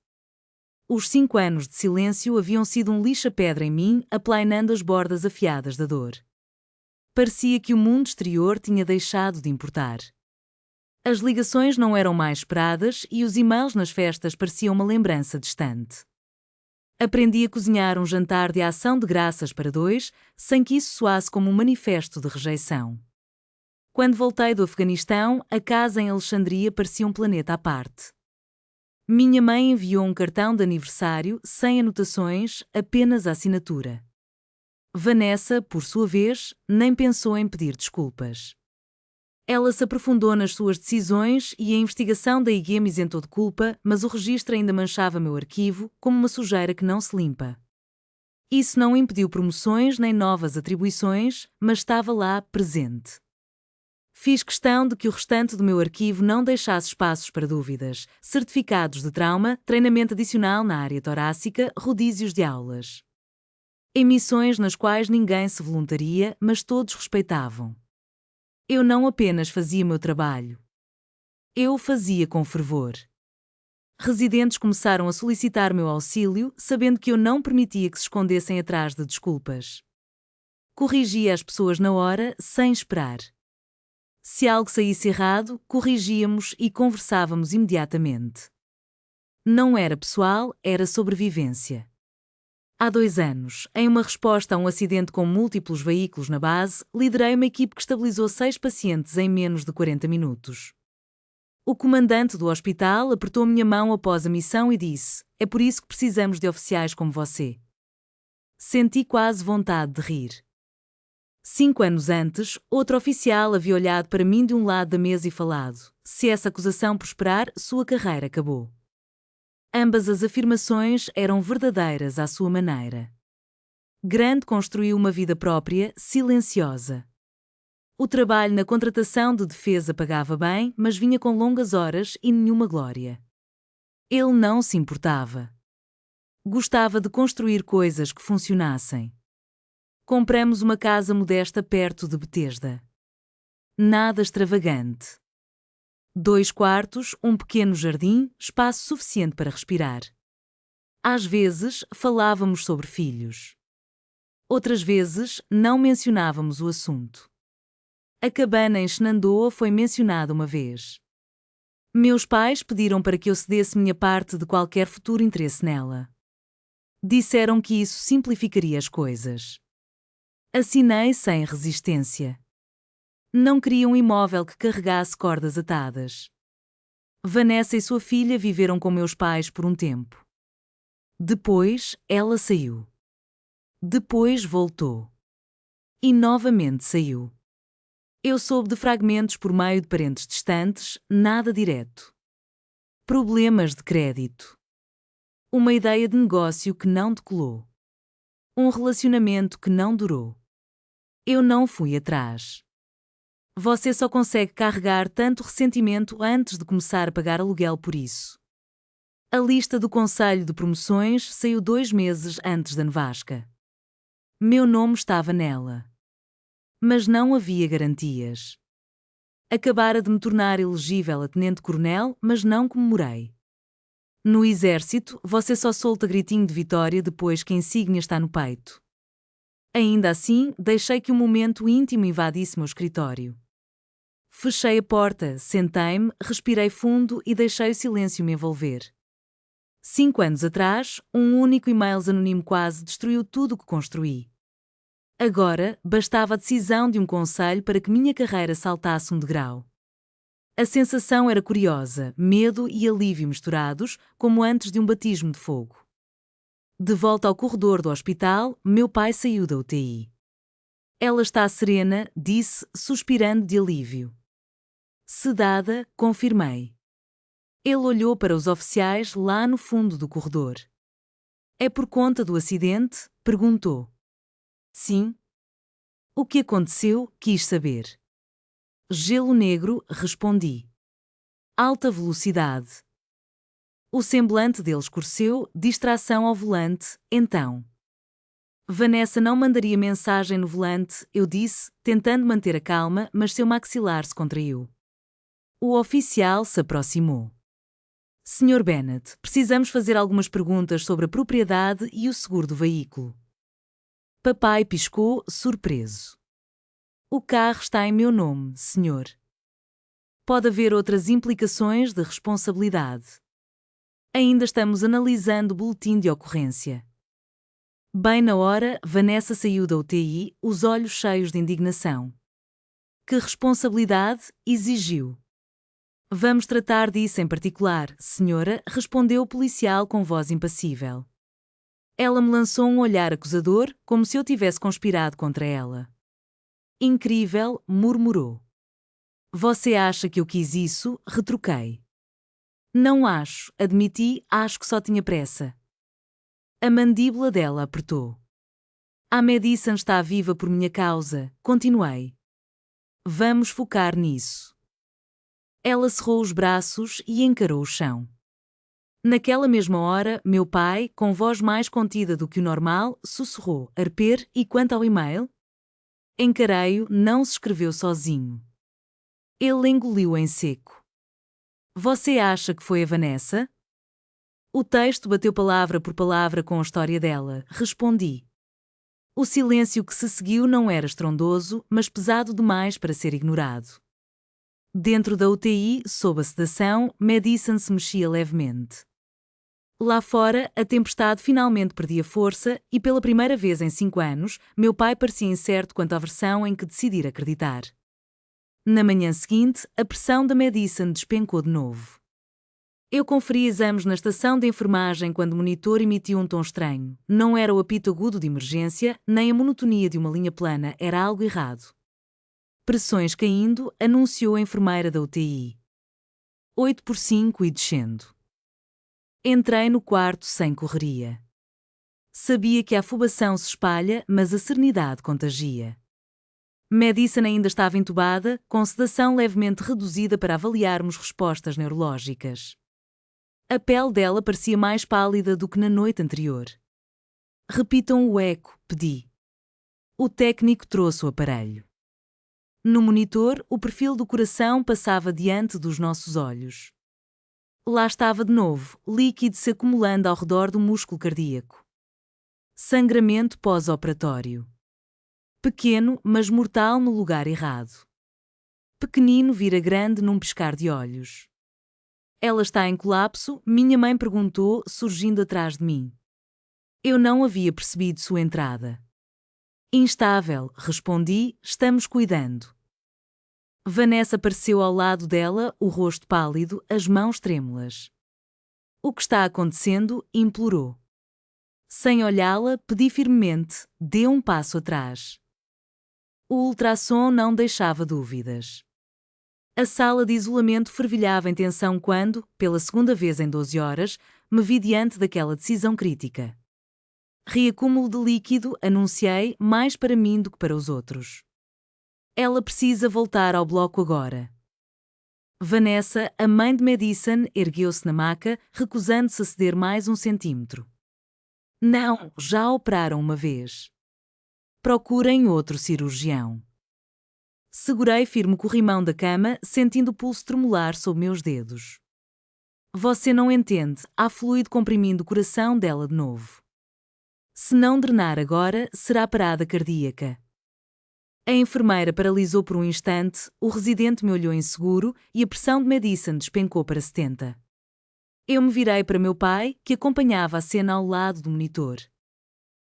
Os 5 anos de silêncio haviam sido um lixa-pedra em mim, aplainando as bordas afiadas da dor. Parecia que o mundo exterior tinha deixado de importar. As ligações não eram mais esperadas e os e-mails nas festas pareciam uma lembrança distante. Aprendi a cozinhar um jantar de ação de graças para 2, sem que isso soasse como um manifesto de rejeição. Quando voltei do Afeganistão, a casa em Alexandria parecia um planeta à parte. Minha mãe enviou um cartão de aniversário, sem anotações, apenas a assinatura. Vanessa, por sua vez, nem pensou em pedir desculpas. Ela se aprofundou nas suas decisões e a investigação da IG me isentou de culpa, mas o registro ainda manchava meu arquivo, como uma sujeira que não se limpa. Isso não impediu promoções nem novas atribuições, mas estava lá, presente. Fiz questão de que o restante do meu arquivo não deixasse espaços para dúvidas, certificados de trauma, treinamento adicional na área torácica, rodízios de aulas. Emissões nas quais ninguém se voluntaria, mas todos respeitavam. Eu não apenas fazia meu trabalho. Eu o fazia com fervor. Residentes começaram a solicitar meu auxílio, sabendo que eu não permitia que se escondessem atrás de desculpas. Corrigia as pessoas na hora, sem esperar. Se algo saísse errado, corrigíamos e conversávamos imediatamente. Não era pessoal, era sobrevivência. Há 2 anos, em uma resposta a um acidente com múltiplos veículos na base, liderei uma equipe que estabilizou 6 pacientes em menos de 40 minutos. O comandante do hospital apertou minha mão após a missão e disse: "É por isso que precisamos de oficiais como você." Senti quase vontade de rir. 5 anos antes, outro oficial havia olhado para mim de um lado da mesa e falado: "Se essa acusação prosperar, sua carreira acabou." Ambas as afirmações eram verdadeiras à sua maneira. Grant construiu uma vida própria, silenciosa. O trabalho na contratação de defesa pagava bem, mas vinha com longas horas e nenhuma glória. Ele não se importava. Gostava de construir coisas que funcionassem. Compramos uma casa modesta perto de Bethesda. Nada extravagante. 2 quartos, um pequeno jardim, espaço suficiente para respirar. Às vezes, falávamos sobre filhos. Outras vezes, não mencionávamos o assunto. A cabana em Shenandoah foi mencionada uma vez. Meus pais pediram para que eu cedesse minha parte de qualquer futuro interesse nela. Disseram que isso simplificaria as coisas. Assinei sem resistência. Não queria um imóvel que carregasse cordas atadas. Vanessa e sua filha viveram com meus pais por um tempo. Depois, ela saiu. Depois voltou. E novamente saiu. Eu soube de fragmentos por meio de parentes distantes, nada direto. Problemas de crédito. Uma ideia de negócio que não decolou. Um relacionamento que não durou. Eu não fui atrás. Você só consegue carregar tanto ressentimento antes de começar a pagar aluguel por isso. A lista do Conselho de Promoções saiu 2 meses antes da nevasca. Meu nome estava nela. Mas não havia garantias. Acabara de me tornar elegível a tenente-coronel, mas não comemorei. No exército, você só solta gritinho de vitória depois que a insígnia está no peito. Ainda assim, deixei que um momento íntimo invadisse meu escritório. Fechei a porta, sentei-me, respirei fundo e deixei o silêncio me envolver. 5 anos atrás, um único e-mail anónimo quase destruiu tudo o que construí. Agora, bastava a decisão de um conselho para que minha carreira saltasse um degrau. A sensação era curiosa, medo e alívio misturados, como antes de um batismo de fogo. De volta ao corredor do hospital, meu pai saiu da UTI. Ela está serena, disse, suspirando de alívio. Sedada, confirmei. Ele olhou para os oficiais lá no fundo do corredor. É por conta do acidente? Perguntou. Sim. O que aconteceu? Quis saber. Gelo negro, respondi. Alta velocidade. O semblante dele escureceu, distração ao volante, então. Vanessa não mandaria mensagem no volante, eu disse, tentando manter a calma, mas seu maxilar se contraiu. O oficial se aproximou. Sr. Bennett, precisamos fazer algumas perguntas sobre a propriedade e o seguro do veículo. Papai piscou, surpreso. O carro está em meu nome, senhor. Pode haver outras implicações de responsabilidade. Ainda estamos analisando o boletim de ocorrência. Bem na hora, Vanessa saiu da UTI, os olhos cheios de indignação. Que responsabilidade? Exigiu. Vamos tratar disso em particular, senhora, respondeu o policial com voz impassível. Ela me lançou um olhar acusador, como se eu tivesse conspirado contra ela. Incrível, murmurou. Você acha que eu quis isso? Retruquei. Não acho, admiti, acho que só tinha pressa. A mandíbula dela apertou. A Madison está viva por minha causa, continuei. Vamos focar nisso. Ela cerrou os braços e encarou o chão. Naquela mesma hora, meu pai, com voz mais contida do que o normal, sussurrou, arper, e quanto ao e-mail? Encarei-o, não se escreveu sozinho. Ele engoliu em seco. Você acha que foi a Vanessa? O texto bateu palavra por palavra com a história dela, respondi. O silêncio que se seguiu não era estrondoso, mas pesado demais para ser ignorado. Dentro da UTI, sob a sedação, Madison se mexia levemente. Lá fora, a tempestade finalmente perdia força e, pela primeira vez em 5 anos, meu pai parecia incerto quanto à versão em que decidir acreditar. Na manhã seguinte, a pressão da Madison despencou de novo. Eu conferi exames na estação de enfermagem quando o monitor emitiu um tom estranho. Não era o apito agudo de emergência, nem a monotonia de uma linha plana, era algo errado. Pressões caindo, anunciou a enfermeira da UTI. 8/5 e descendo. Entrei no quarto sem correria. Sabia que a afobação se espalha, mas a serenidade contagia. Madison ainda estava entubada, com sedação levemente reduzida para avaliarmos respostas neurológicas. A pele dela parecia mais pálida do que na noite anterior. Repitam o eco, pedi. O técnico trouxe o aparelho. No monitor, o perfil do coração passava diante dos nossos olhos. Lá estava de novo, líquido se acumulando ao redor do músculo cardíaco. Sangramento pós-operatório. Pequeno, mas mortal no lugar errado. Pequenino vira grande num piscar de olhos. Ela está em colapso, minha mãe perguntou, surgindo atrás de mim. Eu não havia percebido sua entrada. Instável, respondi, estamos cuidando. Vanessa apareceu ao lado dela, o rosto pálido, as mãos trêmulas. O que está acontecendo? Implorou. Sem olhá-la, pedi firmemente, dê um passo atrás. O ultrassom não deixava dúvidas. A sala de isolamento fervilhava em tensão quando, pela segunda vez em 12 horas, me vi diante daquela decisão crítica. Reacúmulo de líquido, anunciei, mais para mim do que para os outros. Ela precisa voltar ao bloco agora. Vanessa, a mãe de Madison, ergueu-se na maca, recusando-se a ceder mais um centímetro. Não, já operaram uma vez. Procurem outro cirurgião. Segurei firme o corrimão da cama, sentindo o pulso tremular sob meus dedos. Você não entende, há fluido comprimindo o coração dela de novo. Se não drenar agora, será parada cardíaca. A enfermeira paralisou por um instante, o residente me olhou inseguro e a pressão de Madison despencou para 70. Eu me virei para meu pai, que acompanhava a cena ao lado do monitor.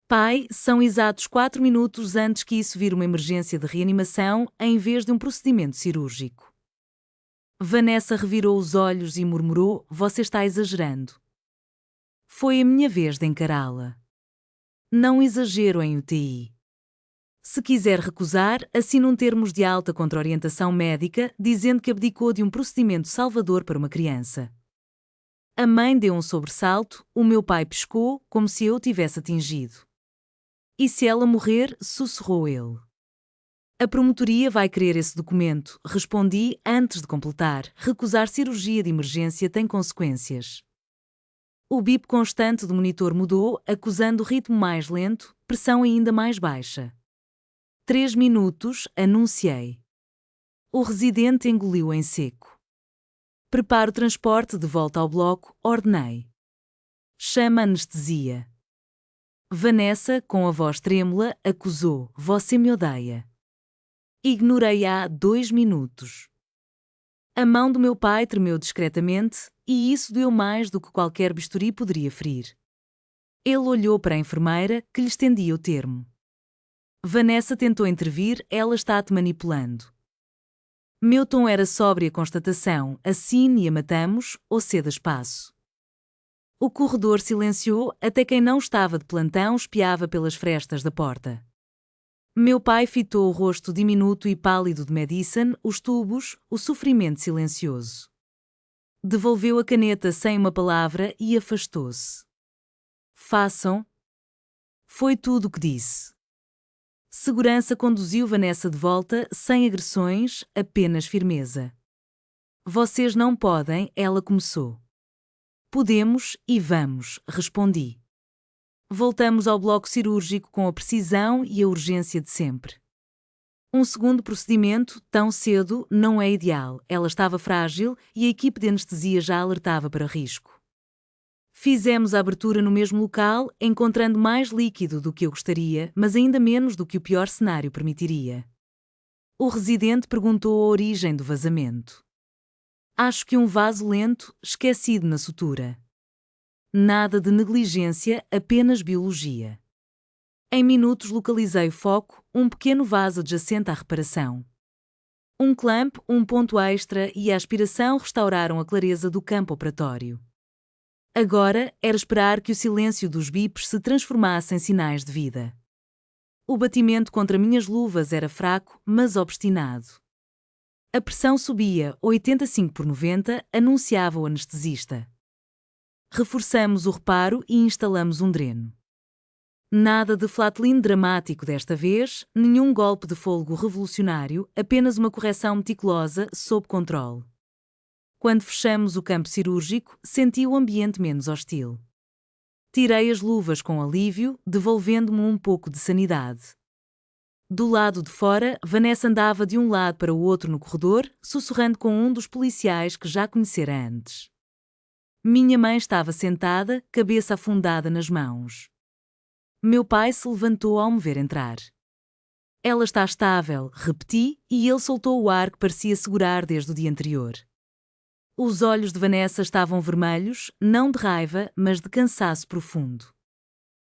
Pai, são exatos 4 minutos antes que isso vire uma emergência de reanimação em vez de um procedimento cirúrgico. Vanessa revirou os olhos e murmurou, você está exagerando. Foi a minha vez de encará-la. Não exagero em UTI. Se quiser recusar, assine um termos de alta contra orientação médica, dizendo que abdicou de um procedimento salvador para uma criança. A mãe deu um sobressalto, o meu pai piscou, como se eu tivesse atingido. E se ela morrer, sussurrou ele. A promotoria vai querer esse documento, respondi antes de completar. Recusar cirurgia de emergência tem consequências. O bip constante do monitor mudou, acusando ritmo mais lento, pressão ainda mais baixa. 3 minutos, anunciei. O residente engoliu em seco. Preparo o transporte de volta ao bloco, ordenei. Chama a anestesia. Vanessa, com a voz trêmula, acusou, você me odeia. Ignorei-a 2 minutos. A mão do meu pai tremeu discretamente, e isso doeu mais do que qualquer bisturi poderia ferir. Ele olhou para a enfermeira, que lhe estendia o termo. Vanessa tentou intervir, ela está-te manipulando. Meu tom era sóbria constatação, assine e a matamos, ou ceda espaço. O corredor silenciou, até quem não estava de plantão espiava pelas frestas da porta. Meu pai fitou o rosto diminuto e pálido de Madison, os tubos, o sofrimento silencioso. Devolveu a caneta sem uma palavra e afastou-se. Façam. Foi tudo o que disse. Segurança conduziu Vanessa de volta, sem agressões, apenas firmeza. Vocês não podem, ela começou. Podemos e vamos, respondi. Voltamos ao bloco cirúrgico com a precisão e a urgência de sempre. Um segundo procedimento, tão cedo, não é ideal. Ela estava frágil e a equipe de anestesia já alertava para risco. Fizemos a abertura no mesmo local, encontrando mais líquido do que eu gostaria, mas ainda menos do que o pior cenário permitiria. O residente perguntou a origem do vazamento. Acho que um vaso lento, esquecido na sutura. Nada de negligência, apenas biologia. Em minutos localizei o foco, um pequeno vaso adjacente à reparação. Um clamp, um ponto extra e a aspiração restauraram a clareza do campo operatório. Agora era esperar que o silêncio dos bips se transformasse em sinais de vida. O batimento contra minhas luvas era fraco, mas obstinado. A pressão subia, 85/90, anunciava o anestesista. Reforçamos o reparo e instalamos um dreno. Nada de flatline dramático desta vez, nenhum golpe de fôlego revolucionário, apenas uma correção meticulosa, sob controle. Quando fechamos o campo cirúrgico, senti o ambiente menos hostil. Tirei as luvas com alívio, devolvendo-me um pouco de sanidade. Do lado de fora, Vanessa andava de um lado para o outro no corredor, sussurrando com um dos policiais que já conhecera antes. Minha mãe estava sentada, cabeça afundada nas mãos. Meu pai se levantou ao me ver entrar. Ela está estável, repeti, e ele soltou o ar que parecia segurar desde o dia anterior. Os olhos de Vanessa estavam vermelhos, não de raiva, mas de cansaço profundo.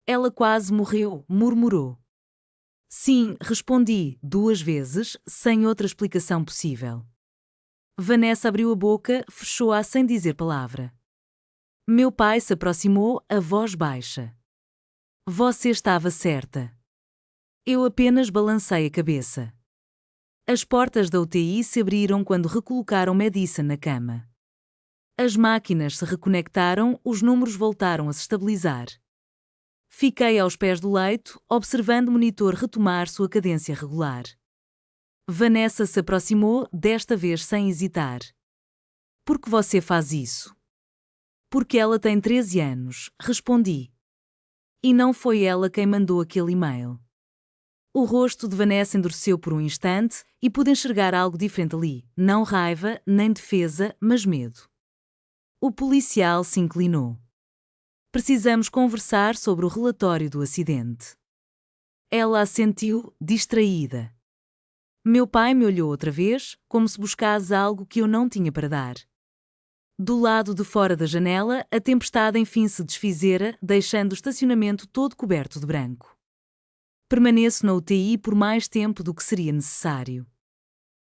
Ela quase morreu, murmurou. Sim, respondi, 2 vezes, sem outra explicação possível. Vanessa abriu a boca, fechou-a sem dizer palavra. Meu pai se aproximou, a voz baixa. Você estava certa. Eu apenas balancei a cabeça. As portas da UTI se abriram quando recolocaram Madison na cama. As máquinas se reconectaram, os números voltaram a se estabilizar. Fiquei aos pés do leito, observando o monitor retomar sua cadência regular. Vanessa se aproximou, desta vez sem hesitar. Por que você faz isso? Porque ela tem 13 anos, respondi. E não foi ela quem mandou aquele e-mail. O rosto de Vanessa endureceu por um instante e pude enxergar algo diferente ali, não raiva, nem defesa, mas medo. O policial se inclinou. Precisamos conversar sobre o relatório do acidente. Ela assentiu, distraída. Meu pai me olhou outra vez, como se buscasse algo que eu não tinha para dar. Do lado de fora da janela, a tempestade enfim se desfizera, deixando o estacionamento todo coberto de branco. Permaneço na UTI por mais tempo do que seria necessário.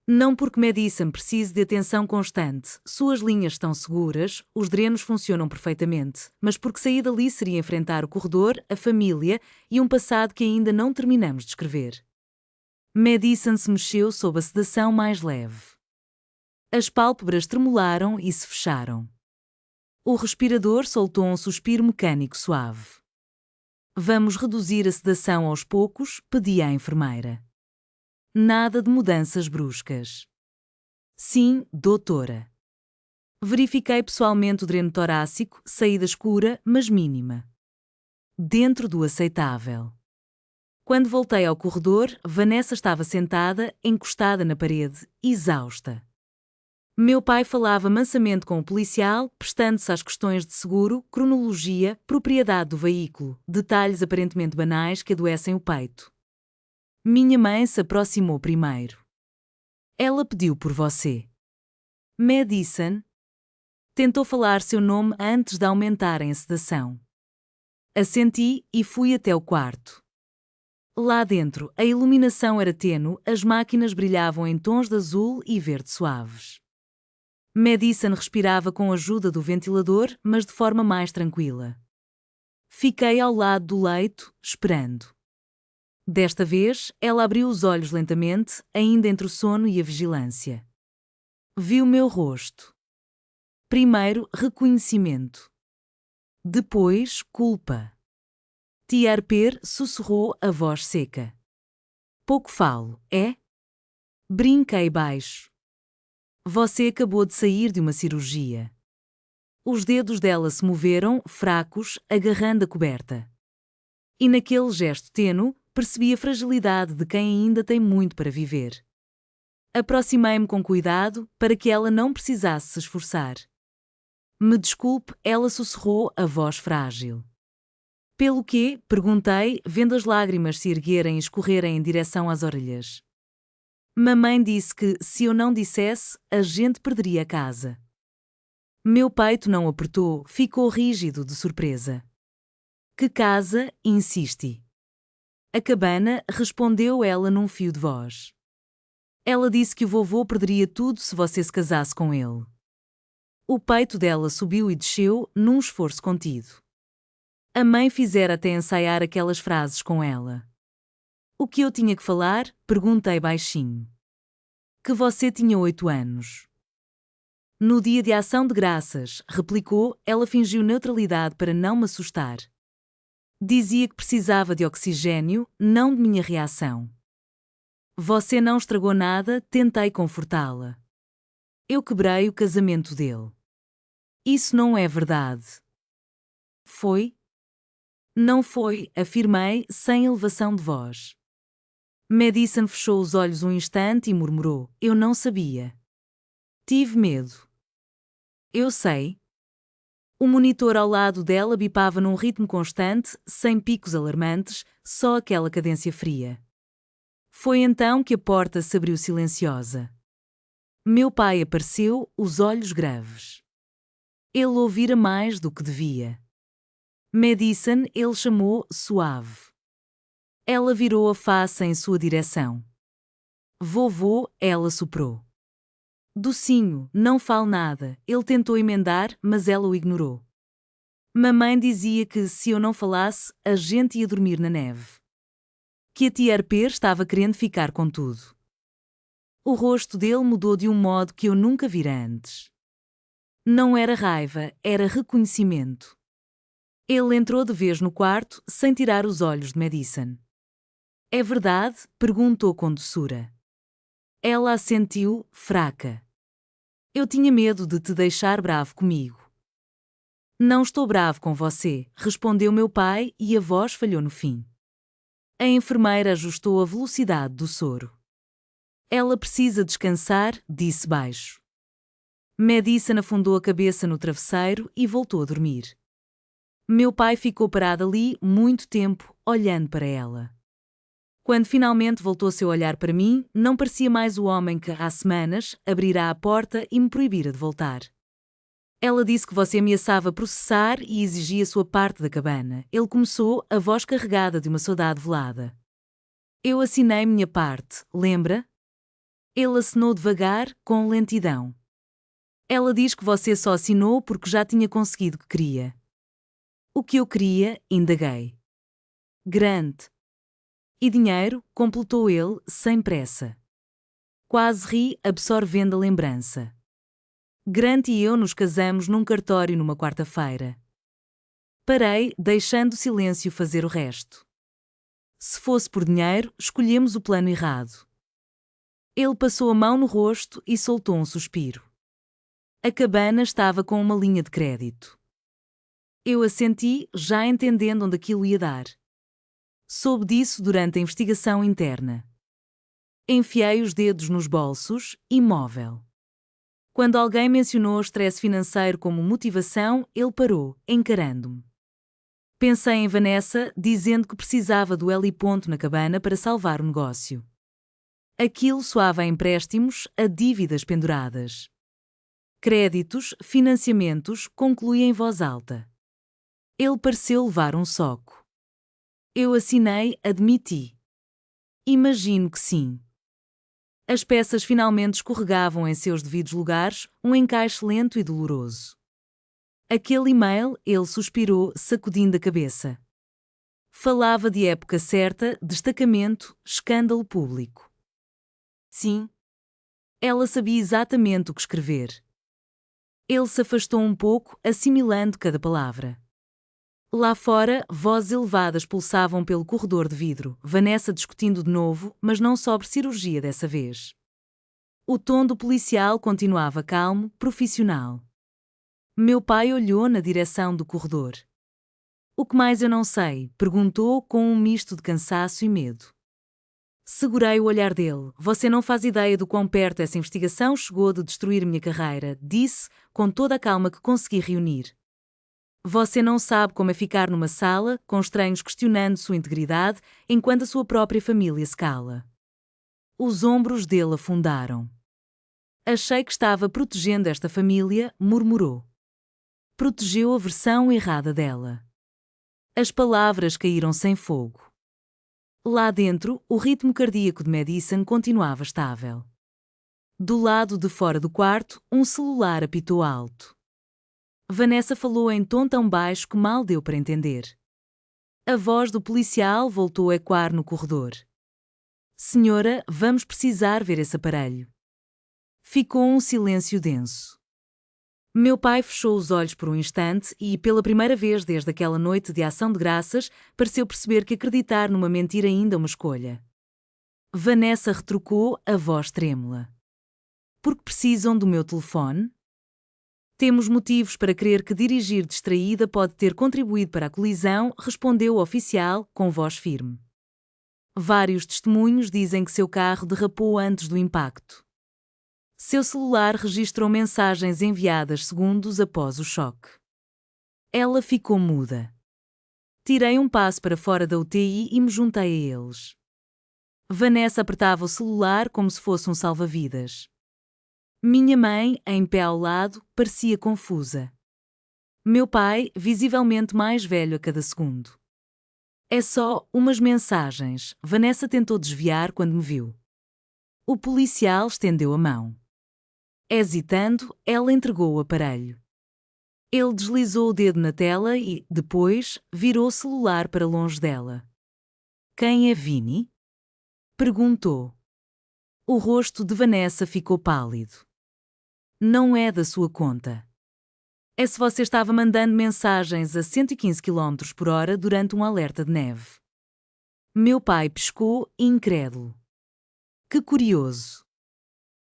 Não porque Madison precise de atenção constante, suas linhas estão seguras, os drenos funcionam perfeitamente, mas porque sair dali seria enfrentar o corredor, a família e um passado que ainda não terminamos de escrever. Madison se mexeu sob a sedação mais leve. As pálpebras tremularam e se fecharam. O respirador soltou um suspiro mecânico suave. Vamos reduzir a sedação aos poucos, pedi à enfermeira. Nada de mudanças bruscas. Sim, doutora. Verifiquei pessoalmente o dreno torácico, saída escura, mas mínima. Dentro do aceitável. Quando voltei ao corredor, Vanessa estava sentada, encostada na parede, exausta. Meu pai falava mansamente com o policial, prestando-se às questões de seguro, cronologia, propriedade do veículo, detalhes aparentemente banais que adoecem o peito. Minha mãe se aproximou primeiro. Ela pediu por você. Madison. Tentou falar seu nome antes de aumentarem a sedação. Assenti e fui até o quarto. Lá dentro, a iluminação era tênue, as máquinas brilhavam em tons de azul e verde suaves. Madison respirava com a ajuda do ventilador, mas de forma mais tranquila. Fiquei ao lado do leito, esperando. Desta vez, ela abriu os olhos lentamente, ainda entre o sono e a vigilância. Vi o meu rosto. Primeiro, reconhecimento. Depois, culpa. Tiarper sussurrou a voz seca. Pouco falo, é? Brinquei baixo. Você acabou de sair de uma cirurgia. Os dedos dela se moveram, fracos, agarrando a coberta. E naquele gesto tênue, percebi a fragilidade de quem ainda tem muito para viver. Aproximei-me com cuidado, para que ela não precisasse se esforçar. Me desculpe, ela sussurrou, a voz frágil. Pelo quê? Perguntei, vendo as lágrimas se erguerem e escorrerem em direção às orelhas. Mamãe disse que, se eu não dissesse, a gente perderia a casa. Meu peito não apertou, ficou rígido de surpresa. Que casa? Insisti. A cabana, respondeu ela num fio de voz. Ela disse que o vovô perderia tudo se você se casasse com ele. O peito dela subiu e desceu, num esforço contido. A mãe fizera até ensaiar aquelas frases com ela. O que eu tinha que falar? Perguntei baixinho. Que você tinha 8 anos. No dia de ação de graças, replicou, ela fingiu neutralidade para não me assustar. Dizia que precisava de oxigênio, não de minha reação. Você não estragou nada, tentei confortá-la. Eu quebrei o casamento dele. Isso não é verdade. Foi? Não foi, afirmei, sem elevação de voz. Madison fechou os olhos um instante e murmurou, eu não sabia. Tive medo. Eu sei. O monitor ao lado dela bipava num ritmo constante, sem picos alarmantes, só aquela cadência fria. Foi então que a porta se abriu silenciosa. Meu pai apareceu, os olhos graves. Ele ouvira mais do que devia. Madison, ele chamou, suave. Ela virou a face em sua direção. Vovô, ela soprou. Docinho, não fale nada, ele tentou emendar, mas ela o ignorou. Mamãe dizia que, se eu não falasse, a gente ia dormir na neve. Que a tia Arpê estava querendo ficar com tudo. O rosto dele mudou de um modo que eu nunca vira antes. Não era raiva, era reconhecimento. Ele entrou de vez no quarto, sem tirar os olhos de Madison. É verdade? Perguntou com doçura. Ela assentiu, fraca. Eu tinha medo de te deixar bravo comigo. Não estou bravo com você, respondeu meu pai, e a voz falhou no fim. A enfermeira ajustou a velocidade do soro. Ela precisa descansar, disse baixo. Madison afundou a cabeça no travesseiro e voltou a dormir. Meu pai ficou parado ali muito tempo, olhando para ela. Quando finalmente voltou seu olhar para mim, não parecia mais o homem que, há semanas, abrirá a porta e me proibira de voltar. Ela disse que você ameaçava processar e exigia sua parte da cabana. Ele começou, a voz carregada de uma saudade velada. Eu assinei minha parte, lembra? Ele assinou devagar, com lentidão. Ela diz que você só assinou porque já tinha conseguido o que queria. O que eu queria, indaguei. Grande. E dinheiro, completou ele, sem pressa. Quase ri, absorvendo a lembrança. Grant e eu nos casamos num cartório numa quarta-feira. Parei, deixando o silêncio fazer o resto. Se fosse por dinheiro, escolhemos o plano errado. Ele passou a mão no rosto e soltou um suspiro. A cabana estava com uma linha de crédito. Eu assenti, já entendendo onde aquilo ia dar. Soube disso durante a investigação interna. Enfiei os dedos nos bolsos, imóvel. Quando alguém mencionou o estresse financeiro como motivação, ele parou, encarando-me. Pensei em Vanessa, dizendo que precisava do heliponto na cabana para salvar o negócio. Aquilo soava a empréstimos, a dívidas penduradas. Créditos, financiamentos, concluí em voz alta. Ele pareceu levar um soco. Eu assinei, admiti. Imagino que sim. As peças finalmente escorregavam em seus devidos lugares, um encaixe lento e doloroso. Aquele e-mail, ele suspirou, sacudindo a cabeça. Falava de época certa, destacamento, escândalo público. Sim. Ela sabia exatamente o que escrever. Ele se afastou um pouco, assimilando cada palavra. Lá fora, vozes elevadas pulsavam pelo corredor de vidro, Vanessa discutindo de novo, mas não sobre cirurgia dessa vez. O tom do policial continuava calmo, profissional. Meu pai olhou na direção do corredor. O que mais eu não sei? Perguntou com um misto de cansaço e medo. Segurei o olhar dele. Você não faz ideia do quão perto essa investigação chegou de destruir minha carreira, disse, com toda a calma que consegui reunir. Você não sabe como é ficar numa sala, com estranhos questionando sua integridade, enquanto a sua própria família se cala. Os ombros dele afundaram. Achei que estava protegendo esta família, murmurou. Protegeu a versão errada dela. As palavras caíram sem fogo. Lá dentro, o ritmo cardíaco de Madison continuava estável. Do lado de fora do quarto, um celular apitou alto. Vanessa falou em tom tão baixo que mal deu para entender. A voz do policial voltou a ecoar no corredor. Senhora, vamos precisar ver esse aparelho. Ficou um silêncio denso. Meu pai fechou os olhos por um instante e, pela primeira vez desde aquela noite de ação de graças, pareceu perceber que acreditar numa mentira ainda é uma escolha. Vanessa retrucou, a voz trêmula. Porque precisam do meu telefone? Temos motivos para crer que dirigir distraída pode ter contribuído para a colisão, respondeu o oficial, com voz firme. Vários testemunhos dizem que seu carro derrapou antes do impacto. Seu celular registrou mensagens enviadas segundos após o choque. Ela ficou muda. Tirei um passo para fora da UTI e me juntei a eles. Vanessa apertava o celular como se fosse um salva-vidas. Minha mãe, em pé ao lado, parecia confusa. Meu pai, visivelmente mais velho a cada segundo. É só umas mensagens. Vanessa tentou desviar quando me viu. O policial estendeu a mão. Hesitando, ela entregou o aparelho. Ele deslizou o dedo na tela e, depois, virou o celular para longe dela. Quem é Vini? Perguntou. O rosto de Vanessa ficou pálido. Não é da sua conta. É se você estava mandando mensagens a 115 km por hora durante um alerta de neve. Meu pai piscou, incrédulo. Que curioso.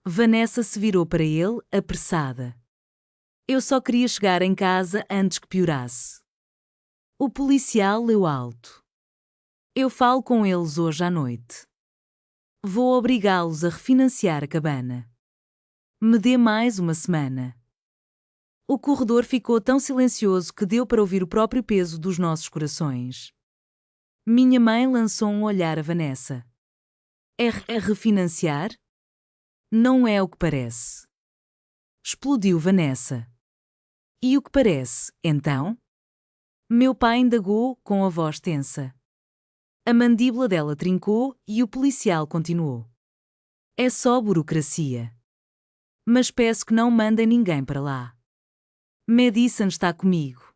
Vanessa se virou para ele, apressada. Eu só queria chegar em casa antes que piorasse. O policial leu alto. Eu falo com eles hoje à noite. Vou obrigá-los a refinanciar a cabana. Me dê mais uma semana. O corredor ficou tão silencioso que deu para ouvir o próprio peso dos nossos corações. Minha mãe lançou um olhar a Vanessa. É refinanciar? Não é o que parece. Explodiu Vanessa. E o que parece, então? Meu pai indagou com a voz tensa. A mandíbula dela trincou e o policial continuou. É só burocracia. Mas peço que não mandem ninguém para lá. Madison está comigo.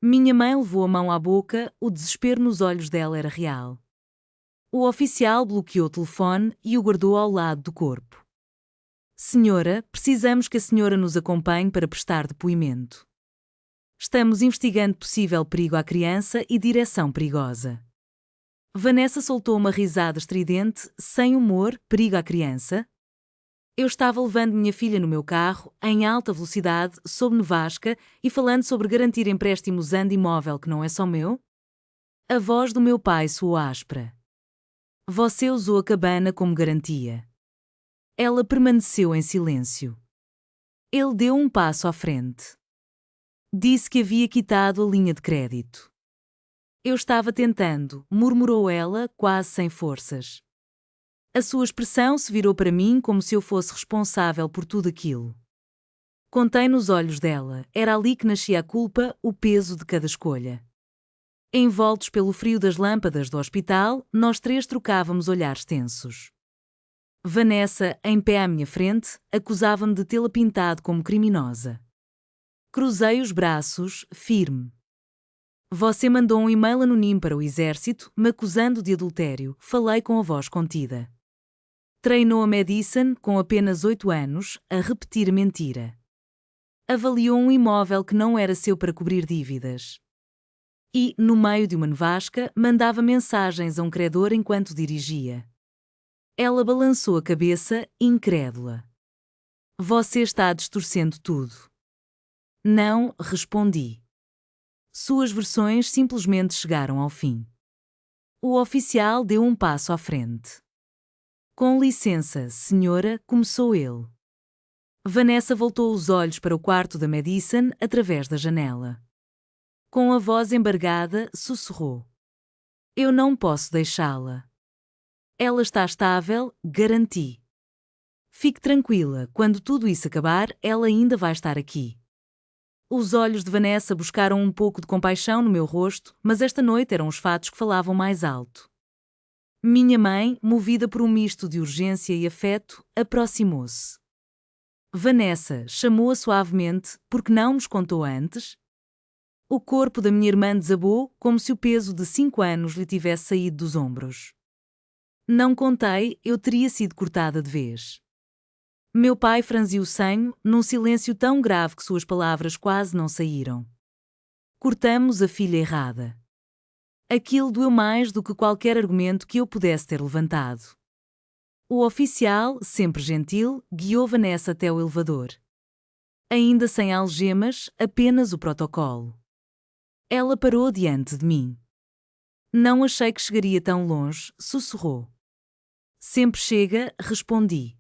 Minha mãe levou a mão à boca, o desespero nos olhos dela era real. O oficial bloqueou o telefone e o guardou ao lado do corpo. Senhora, precisamos que a senhora nos acompanhe para prestar depoimento. Estamos investigando possível perigo à criança e direção perigosa. Vanessa soltou uma risada estridente, sem humor. Perigo à criança? Eu estava levando minha filha no meu carro, em alta velocidade, sob nevasca, e falando sobre garantir empréstimo usando imóvel que não é só meu? A voz do meu pai soou áspera. Você usou a cabana como garantia. Ela permaneceu em silêncio. Ele deu um passo à frente. Disse que havia quitado a linha de crédito. Eu estava tentando, murmurou ela, quase sem forças. A sua expressão se virou para mim como se eu fosse responsável por tudo aquilo. Contei nos olhos dela, era ali que nascia a culpa, o peso de cada escolha. Envoltos pelo frio das lâmpadas do hospital, nós três trocávamos olhares tensos. Vanessa, em pé à minha frente, acusava-me de tê-la pintado como criminosa. Cruzei os braços, firme. Você mandou um e-mail anónimo para o exército, me acusando de adultério, falei com a voz contida. Treinou a Madison, com apenas 8 anos, a repetir mentira. Avaliou um imóvel que não era seu para cobrir dívidas. E, no meio de uma nevasca, mandava mensagens a um credor enquanto dirigia. Ela balançou a cabeça, incrédula. Você está distorcendo tudo. Não, respondi. Suas versões simplesmente chegaram ao fim. O oficial deu um passo à frente. Com licença, senhora, começou ele. Vanessa voltou os olhos para o quarto da Madison através da janela. Com a voz embargada, sussurrou. Eu não posso deixá-la. Ela está estável, garanti. Fique tranquila, quando tudo isso acabar, ela ainda vai estar aqui. Os olhos de Vanessa buscaram um pouco de compaixão no meu rosto, mas esta noite eram os fatos que falavam mais alto. Minha mãe, movida por um misto de urgência e afeto, aproximou-se. Vanessa, chamou-a suavemente, porque não nos contou antes? O corpo da minha irmã desabou, como se o peso de 5 anos lhe tivesse saído dos ombros. Não contei, eu teria sido cortada de vez. Meu pai franziu o senho, num silêncio tão grave que suas palavras quase não saíram. Cortamos a filha errada. Aquilo doeu mais do que qualquer argumento que eu pudesse ter levantado. O oficial, sempre gentil, guiou Vanessa até o elevador. Ainda sem algemas, apenas o protocolo. Ela parou diante de mim. Não achei que chegaria tão longe, sussurrou. Sempre chega, respondi.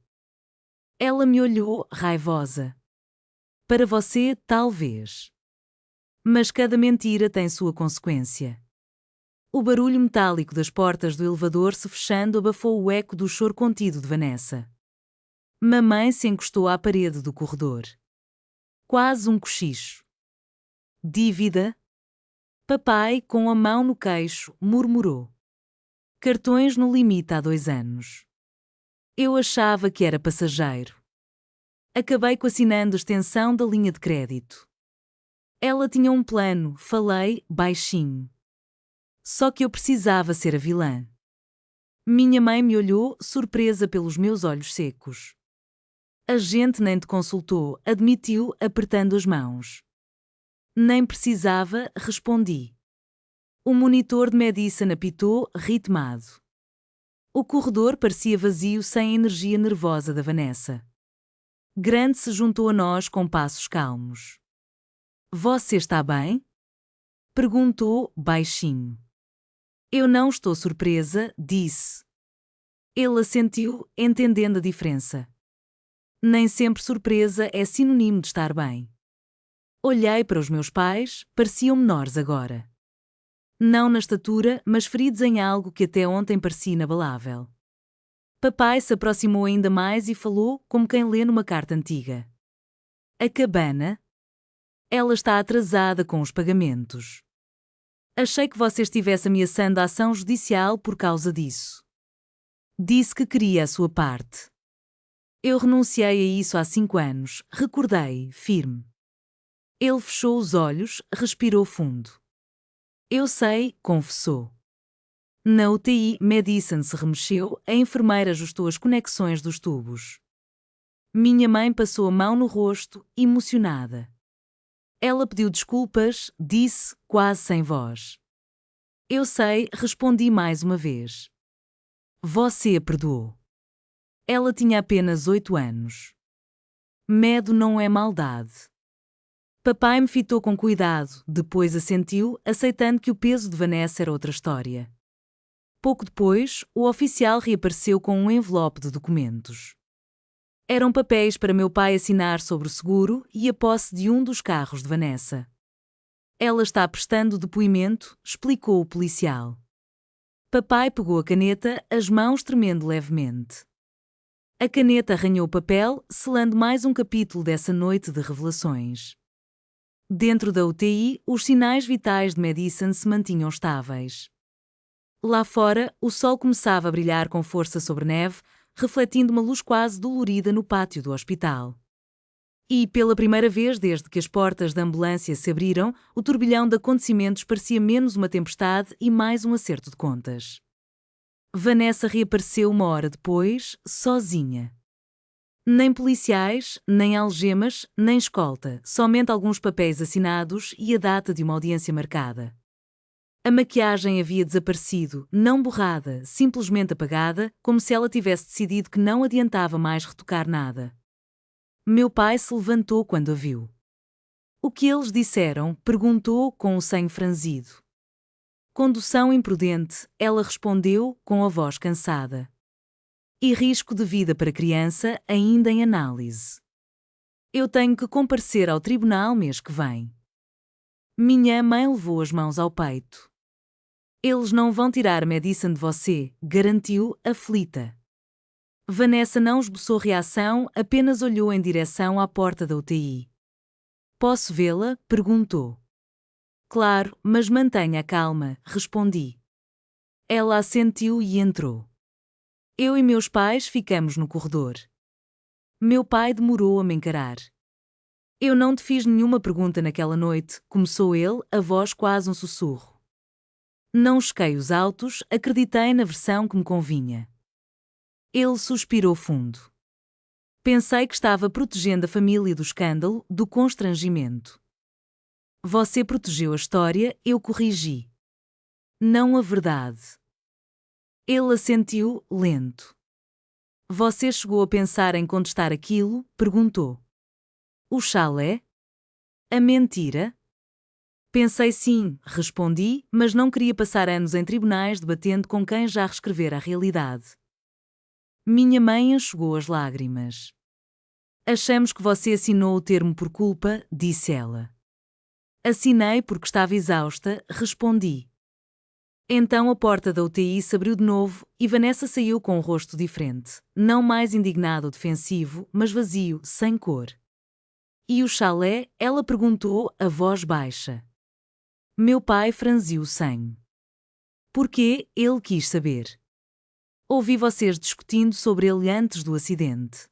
Ela me olhou, raivosa. Para você, talvez. Mas cada mentira tem sua consequência. O barulho metálico das portas do elevador se fechando abafou o eco do choro contido de Vanessa. Mamãe se encostou à parede do corredor. Quase um cochicho. Dívida? Papai, com a mão no queixo, murmurou. Cartões no limite há 2 anos. Eu achava que era passageiro. Acabei assinando a extensão da linha de crédito. Ela tinha um plano, falei, baixinho. Só que eu precisava ser a vilã. Minha mãe me olhou, surpresa pelos meus olhos secos. A gente nem te consultou, admitiu, apertando as mãos. Nem precisava, respondi. O monitor de Madison apitou, ritmado. O corredor parecia vazio sem a energia nervosa da Vanessa. Grant se juntou a nós com passos calmos. Você está bem? Perguntou, baixinho. Eu não estou surpresa, disse. Ele assentiu, entendendo a diferença. Nem sempre surpresa é sinônimo de estar bem. Olhei para os meus pais, pareciam menores agora. Não na estatura, mas feridos em algo que até ontem parecia inabalável. Papai se aproximou ainda mais e falou, como quem lê numa carta antiga. A cabana? Ela está atrasada com os pagamentos. Achei que você estivesse ameaçando a ação judicial por causa disso. Disse que queria a sua parte. Eu renunciei a isso há 5 anos, recordei, firme. Ele fechou os olhos, respirou fundo. Eu sei, confessou. Na UTI, Madison se remexeu, a enfermeira ajustou as conexões dos tubos. Minha mãe passou a mão no rosto, emocionada. Ela pediu desculpas, disse, quase sem voz. Eu sei, respondi mais uma vez. Você a perdoou. Ela tinha apenas 8 anos. Medo não é maldade. Papai me fitou com cuidado, depois assentiu, aceitando que o peso de Vanessa era outra história. Pouco depois, o oficial reapareceu com um envelope de documentos. Eram papéis para meu pai assinar sobre o seguro e a posse de um dos carros de Vanessa. Ela está prestando depoimento, explicou o policial. Papai pegou a caneta, as mãos tremendo levemente. A caneta arranhou o papel, selando mais um capítulo dessa noite de revelações. Dentro da UTI, os sinais vitais de Madison se mantinham estáveis. Lá fora, o sol começava a brilhar com força sobre neve, refletindo uma luz quase dolorida no pátio do hospital. E, pela primeira vez desde que as portas da ambulância se abriram, o turbilhão de acontecimentos parecia menos uma tempestade e mais um acerto de contas. Vanessa reapareceu 1 hora depois, sozinha. Nem policiais, nem algemas, nem escolta, somente alguns papéis assinados e a data de uma audiência marcada. A maquiagem havia desaparecido, não borrada, simplesmente apagada, como se ela tivesse decidido que não adiantava mais retocar nada. Meu pai se levantou quando a viu. O que eles disseram? Perguntou com o senho franzido. Condução imprudente, ela respondeu com a voz cansada. E risco de vida para criança ainda em análise. Eu tenho que comparecer ao tribunal mês que vem. Minha mãe levou as mãos ao peito. Eles não vão tirar Madison de você, garantiu, aflita. Vanessa não esboçou reação, apenas olhou em direção à porta da UTI. Posso vê-la? Perguntou. Claro, mas mantenha a calma, respondi. Ela assentiu e entrou. Eu e meus pais ficamos no corredor. Meu pai demorou a me encarar. Eu não te fiz nenhuma pergunta naquela noite, começou ele, a voz quase um sussurro. Não cheguei os autos, acreditei na versão que me convinha. Ele suspirou fundo. Pensei que estava protegendo a família do escândalo, do constrangimento. Você protegeu a história, eu corrigi. Não a verdade. Ele assentiu, lento. Você chegou a pensar em contestar aquilo? Perguntou. O chalé? A mentira? Pensei sim, respondi, mas não queria passar anos em tribunais debatendo com quem já reescrevera a realidade. Minha mãe enxugou as lágrimas. Achamos que você assinou o termo por culpa, disse ela. Assinei porque estava exausta, respondi. Então a porta da UTI se abriu de novo e Vanessa saiu com um rosto diferente, não mais indignado ou defensivo, mas vazio, sem cor. E o chalé? Ela perguntou a voz baixa. Meu pai franziu o senho. Por quê? Ele quis saber. Ouvi vocês discutindo sobre ele antes do acidente.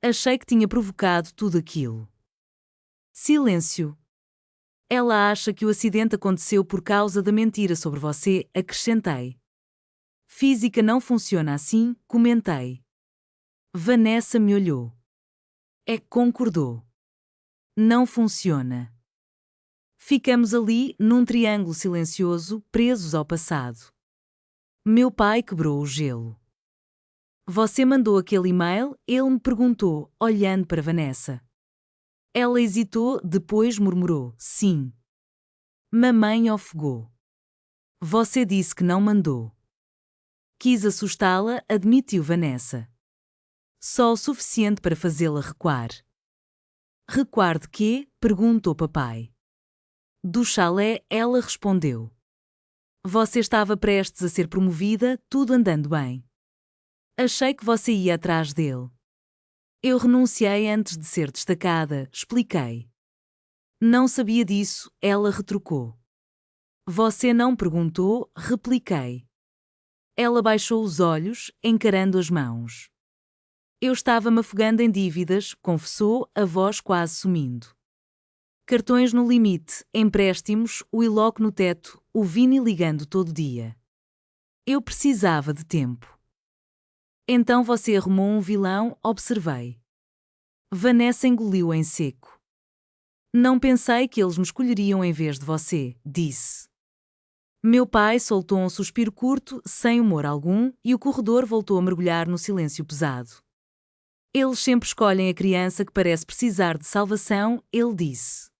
Achei que tinha provocado tudo aquilo. Silêncio. Ela acha que o acidente aconteceu por causa da mentira sobre você, acrescentei. Física não funciona assim, comentei. Vanessa me olhou. É que concordou. Não funciona. Ficamos ali, num triângulo silencioso, presos ao passado. Meu pai quebrou o gelo. Você mandou aquele e-mail? Ele me perguntou, olhando para Vanessa. Ela hesitou, depois murmurou, sim. Mamãe ofegou. Você disse que não mandou. Quis assustá-la, admitiu Vanessa. Só o suficiente para fazê-la recuar. Recuar de quê? Perguntou papai. Do chalé, ela respondeu. Você estava prestes a ser promovida, tudo andando bem. Achei que você ia atrás dele. Eu renunciei antes de ser destacada, expliquei. Não sabia disso, ela retrucou. Você não perguntou, repliquei. Ela baixou os olhos, encarando as mãos. Eu estava-me afogando em dívidas, confessou, a voz quase sumindo. Cartões no limite, empréstimos, o ILOC no teto, o Vini ligando todo dia. Eu precisava de tempo. Então você arrumou um vilão, observei. Vanessa engoliu em seco. Não pensei que eles me escolheriam em vez de você, disse. Meu pai soltou um suspiro curto, sem humor algum, e o corredor voltou a mergulhar no silêncio pesado. Eles sempre escolhem a criança que parece precisar de salvação, ele disse.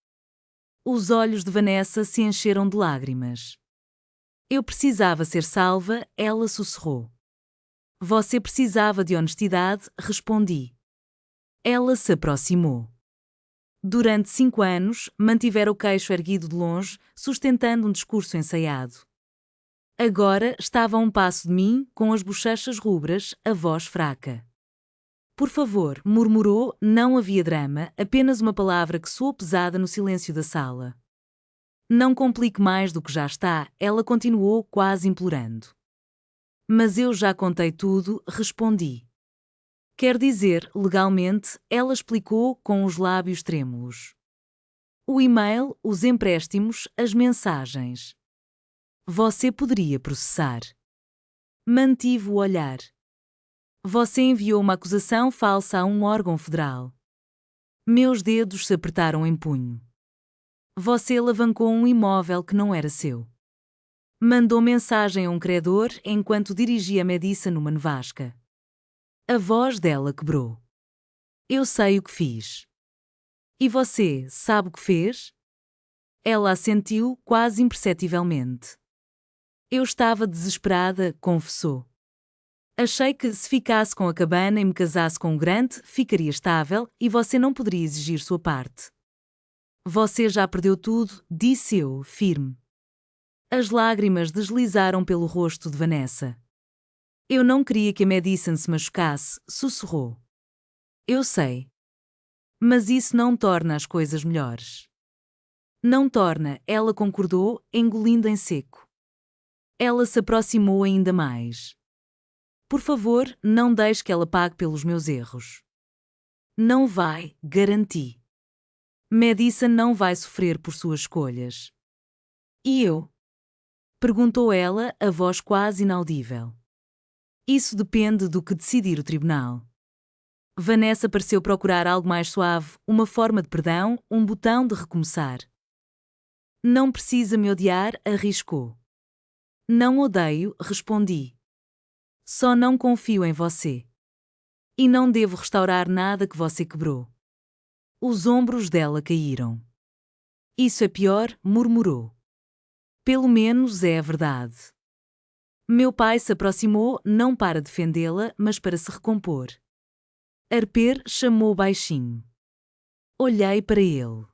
Os olhos de Vanessa se encheram de lágrimas. Eu precisava ser salva, ela sussurrou. Você precisava de honestidade, respondi. Ela se aproximou. Durante 5 anos, mantivera o queixo erguido de longe, sustentando um discurso ensaiado. Agora estava a um passo de mim, com as bochechas rubras, a voz fraca. Por favor, murmurou, não havia drama, apenas uma palavra que soou pesada no silêncio da sala. Não complique mais do que já está, ela continuou quase implorando. Mas eu já contei tudo, respondi. Quer dizer, legalmente, ela explicou com os lábios trêmulos. O e-mail, os empréstimos, as mensagens. Você poderia processar. Mantive o olhar. Você enviou uma acusação falsa a um órgão federal. Meus dedos se apertaram em punho. Você alavancou um imóvel que não era seu. Mandou mensagem a um credor enquanto dirigia a Medissa numa nevasca. A voz dela quebrou. Eu sei o que fiz. E você, sabe o que fez? Ela assentiu, quase imperceptivelmente. Eu estava desesperada, confessou. Achei que, se ficasse com a cabana e me casasse com o Grant, ficaria estável e você não poderia exigir sua parte. Você já perdeu tudo, disse eu, firme. As lágrimas deslizaram pelo rosto de Vanessa. Eu não queria que a Madison se machucasse, sussurrou. Eu sei. Mas isso não torna as coisas melhores. Não torna, ela concordou, engolindo em seco. Ela se aproximou ainda mais. Por favor, não deixe que ela pague pelos meus erros. Não vai, garanti. Madison não vai sofrer por suas escolhas. E eu? Perguntou ela, a voz quase inaudível. Isso depende do que decidir o tribunal. Vanessa pareceu procurar algo mais suave, uma forma de perdão, um botão de recomeçar. Não precisa me odiar, arriscou. Não odeio, respondi. Só não confio em você. E não devo restaurar nada que você quebrou. Os ombros dela caíram. Isso é pior, murmurou. Pelo menos é a verdade. Meu pai se aproximou, não para defendê-la, mas para se recompor. Harper chamou baixinho. Olhei para ele.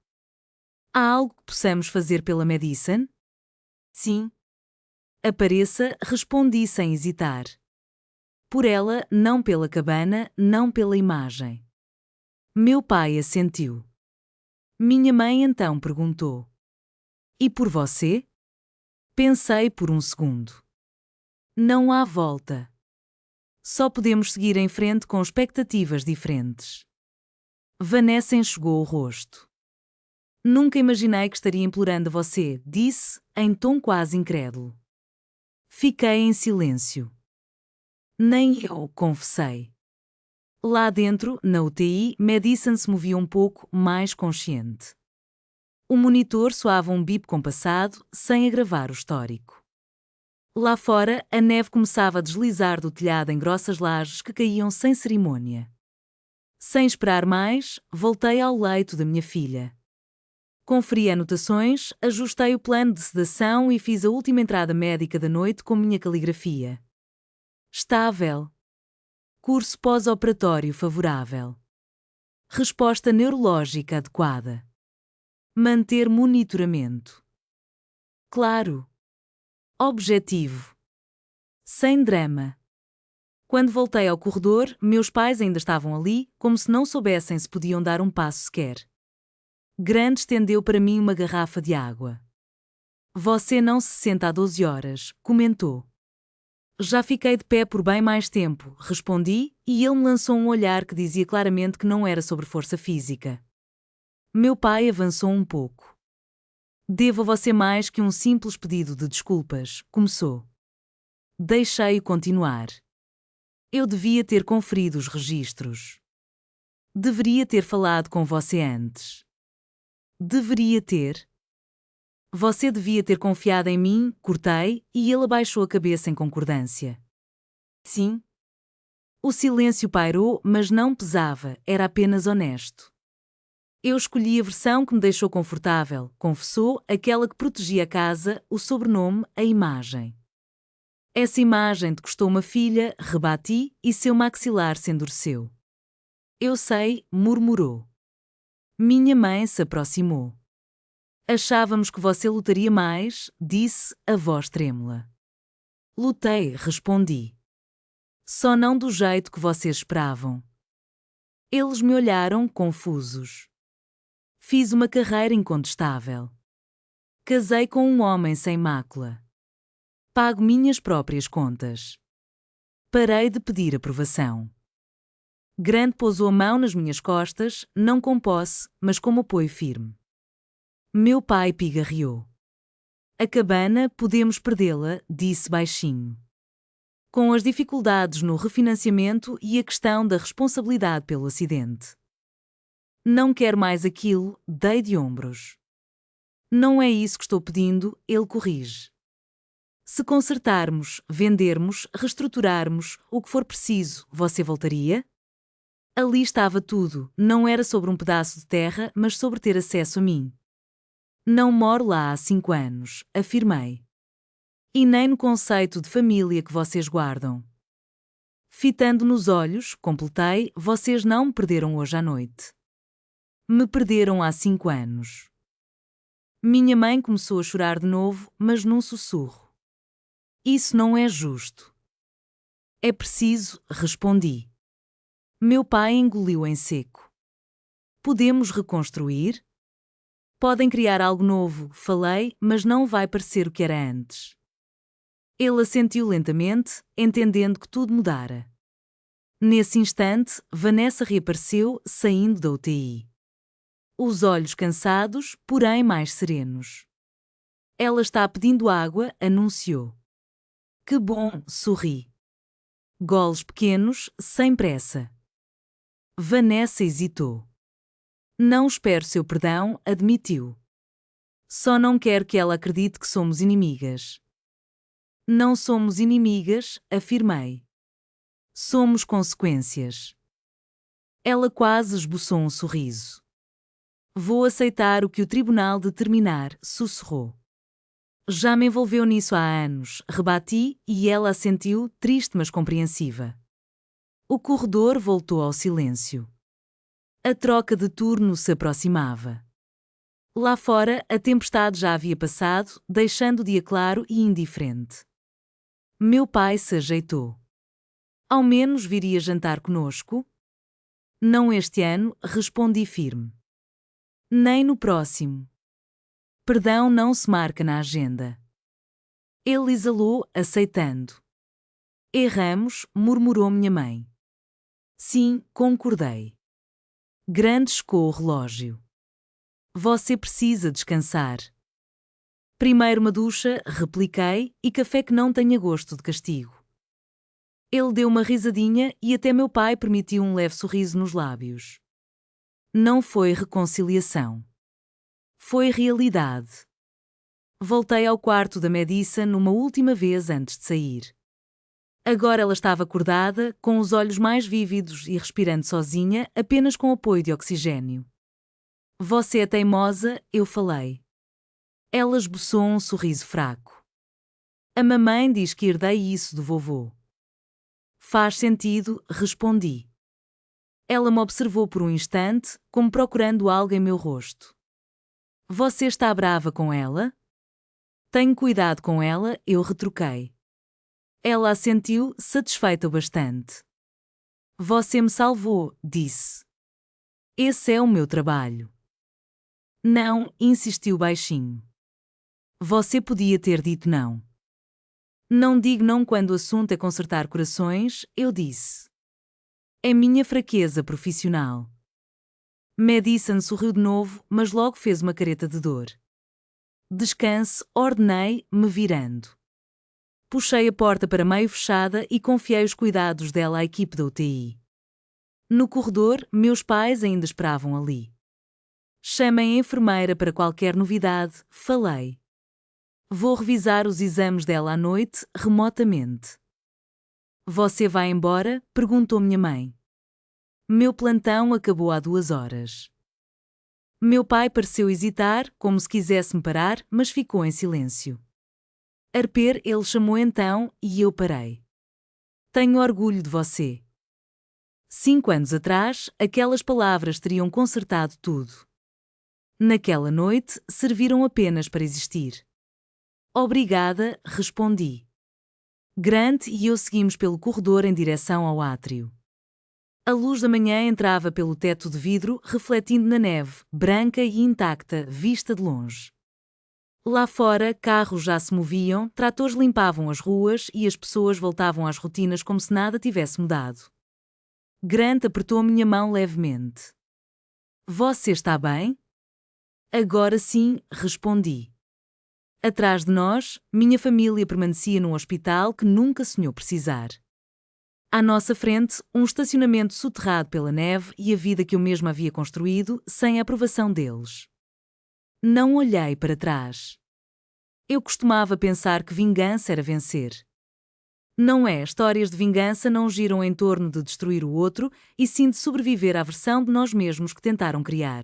Há algo que possamos fazer pela Madison? Sim. Apareça, respondi sem hesitar. Por ela, não pela cabana, não pela imagem. Meu pai assentiu. Minha mãe então perguntou: E por você? Pensei por um segundo. Não há volta. Só podemos seguir em frente com expectativas diferentes. Vanessa enxugou o rosto. Nunca imaginei que estaria implorando a você, disse, em tom quase incrédulo. Fiquei em silêncio. Nem eu, confessei. Lá dentro, na UTI, Madison se movia um pouco, mais consciente. O monitor soava um bip compassado, sem agravar o histórico. Lá fora, a neve começava a deslizar do telhado em grossas lajes que caíam sem cerimônia. Sem esperar mais, voltei ao leito da minha filha. Conferi anotações, ajustei o plano de sedação e fiz a última entrada médica da noite com minha caligrafia. Estável. Curso pós-operatório favorável. Resposta neurológica adequada. Manter monitoramento. Claro. Objetivo. Sem drama. Quando voltei ao corredor, meus pais ainda estavam ali, como se não soubessem se podiam dar um passo sequer. Grant estendeu para mim uma garrafa de água. Você não se senta há 12 horas, comentou. Já fiquei de pé por bem mais tempo, respondi, e ele me lançou um olhar que dizia claramente que não era sobre força física. Meu pai avançou um pouco. Devo a você mais que um simples pedido de desculpas, começou. Deixei-o continuar. Eu devia ter conferido os registros. Deveria ter falado com você antes. Deveria ter. Você devia ter confiado em mim, cortei, e ele abaixou a cabeça em concordância. Sim. O silêncio pairou, mas não pesava, era apenas honesto. Eu escolhi a versão que me deixou confortável, confessou, aquela que protegia a casa, o sobrenome, a imagem. Essa imagem te custou uma filha, rebati, e seu maxilar se endureceu. Eu sei, murmurou. Minha mãe se aproximou. Achávamos que você lutaria mais, disse, a voz trêmula. Lutei, respondi. Só não do jeito que vocês esperavam. Eles me olharam, confusos. Fiz uma carreira incontestável. Casei com um homem sem mácula. Pago minhas próprias contas. Parei de pedir aprovação. Grant pousou a mão nas minhas costas, não com posse, mas como apoio firme. Meu pai pigarreou. A cabana, podemos perdê-la, disse baixinho. Com as dificuldades no refinanciamento e a questão da responsabilidade pelo acidente. Não quero mais aquilo, dei de ombros. Não é isso que estou pedindo, ele corrige. Se consertarmos, vendermos, reestruturarmos, o que for preciso, você voltaria? Ali estava tudo, não era sobre um pedaço de terra, mas sobre ter acesso a mim. Não moro lá há 5 anos, afirmei. E nem no conceito de família que vocês guardam. Fitando nos olhos, completei, vocês não me perderam hoje à noite. Me perderam há 5 anos. Minha mãe começou a chorar de novo, mas num sussurro. Isso não é justo. É preciso, respondi. Meu pai engoliu em seco. Podemos reconstruir? Podem criar algo novo, falei, mas não vai parecer o que era antes. Ele assentiu lentamente, entendendo que tudo mudara. Nesse instante, Vanessa reapareceu, saindo da UTI. Os olhos cansados, porém mais serenos. Ela está pedindo água, anunciou. Que bom, sorri. Goles pequenos, sem pressa. Vanessa hesitou. Não espero seu perdão, admitiu. Só não quero que ela acredite que somos inimigas. Não somos inimigas, afirmei. Somos consequências. Ela quase esboçou um sorriso. Vou aceitar o que o tribunal determinar, sussurrou. Já me envolveu nisso há anos, rebati, e ela assentiu, triste mas compreensiva. O corredor voltou ao silêncio. A troca de turno se aproximava. Lá fora, a tempestade já havia passado, deixando o dia claro e indiferente. Meu pai se ajeitou. Ao menos viria jantar conosco? Não este ano, respondi firme. Nem no próximo. Perdão não se marca na agenda. Ele exalou, aceitando. Erramos, murmurou minha mãe. Sim, concordei. Grande checou o relógio. Você precisa descansar. Primeiro uma ducha, repliquei, e café que não tenha gosto de castigo. Ele deu uma risadinha e até meu pai permitiu um leve sorriso nos lábios. Não foi reconciliação. Foi realidade. Voltei ao quarto da Melissa numa última vez antes de sair. Agora ela estava acordada, com os olhos mais vívidos e respirando sozinha, apenas com apoio de oxigênio. Você é teimosa, eu falei. Ela esboçou um sorriso fraco. A mamãe diz que herdei isso do vovô. Faz sentido, respondi. Ela me observou por um instante, como procurando algo em meu rosto. Você está brava com ela? Tenho cuidado com ela, eu retruquei. Ela assentiu, satisfeita bastante. Você me salvou, disse. Esse é o meu trabalho. Não, insistiu baixinho. Você podia ter dito não. Não digo não quando o assunto é consertar corações, eu disse. É minha fraqueza profissional. Madison sorriu de novo, mas logo fez uma careta de dor. Descanse, ordenei, me virando. Puxei a porta para meio fechada e confiei os cuidados dela à equipe da UTI. No corredor, meus pais ainda esperavam ali. Chamem a enfermeira para qualquer novidade, falei. Vou revisar os exames dela à noite, remotamente. Você vai embora? Perguntou minha mãe. Meu plantão acabou há 2 horas. Meu pai pareceu hesitar, como se quisesse me parar, mas ficou em silêncio. Arper, ele chamou então, e eu parei. Tenho orgulho de você. 5 anos atrás, aquelas palavras teriam consertado tudo. Naquela noite, serviram apenas para existir. Obrigada, respondi. Grant e eu seguimos pelo corredor em direção ao átrio. A luz da manhã entrava pelo teto de vidro, refletindo na neve, branca e intacta, vista de longe. Lá fora, carros já se moviam, tratores limpavam as ruas e as pessoas voltavam às rotinas como se nada tivesse mudado. Grant apertou minha mão levemente. Você está bem? Agora sim, respondi. Atrás de nós, minha família permanecia num hospital que nunca sonhou precisar. À nossa frente, um estacionamento soterrado pela neve e a vida que eu mesma havia construído, sem a aprovação deles. Não olhei para trás. Eu costumava pensar que vingança era vencer. Não é, histórias de vingança não giram em torno de destruir o outro, e sim de sobreviver à versão de nós mesmos que tentaram criar.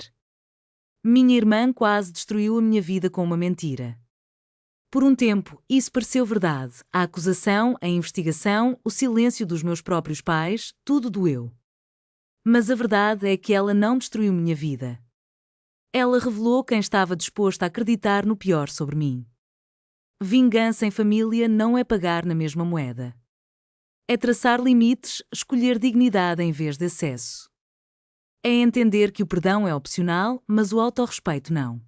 Minha irmã quase destruiu a minha vida com uma mentira. Por um tempo, isso pareceu verdade. A acusação, a investigação, o silêncio dos meus próprios pais, tudo doeu. Mas a verdade é que ela não destruiu minha vida. Ela revelou quem estava disposto a acreditar no pior sobre mim. Vingança em família não é pagar na mesma moeda. É traçar limites, escolher dignidade em vez de excesso. É entender que o perdão é opcional, mas o autorrespeito não.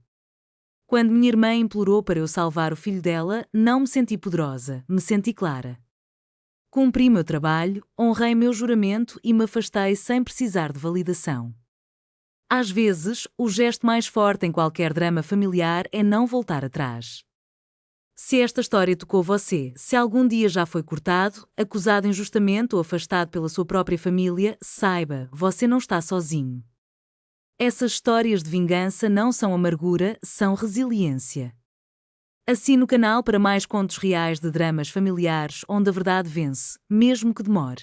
Quando minha irmã implorou para eu salvar o filho dela, não me senti poderosa, me senti clara. Cumpri meu trabalho, honrei meu juramento e me afastei sem precisar de validação. Às vezes, o gesto mais forte em qualquer drama familiar é não voltar atrás. Se esta história tocou você, se algum dia já foi cortado, acusado injustamente ou afastado pela sua própria família, saiba, você não está sozinho. Essas histórias de vingança não são amargura, são resiliência. Assine o canal para mais contos reais de dramas familiares onde a verdade vence, mesmo que demore.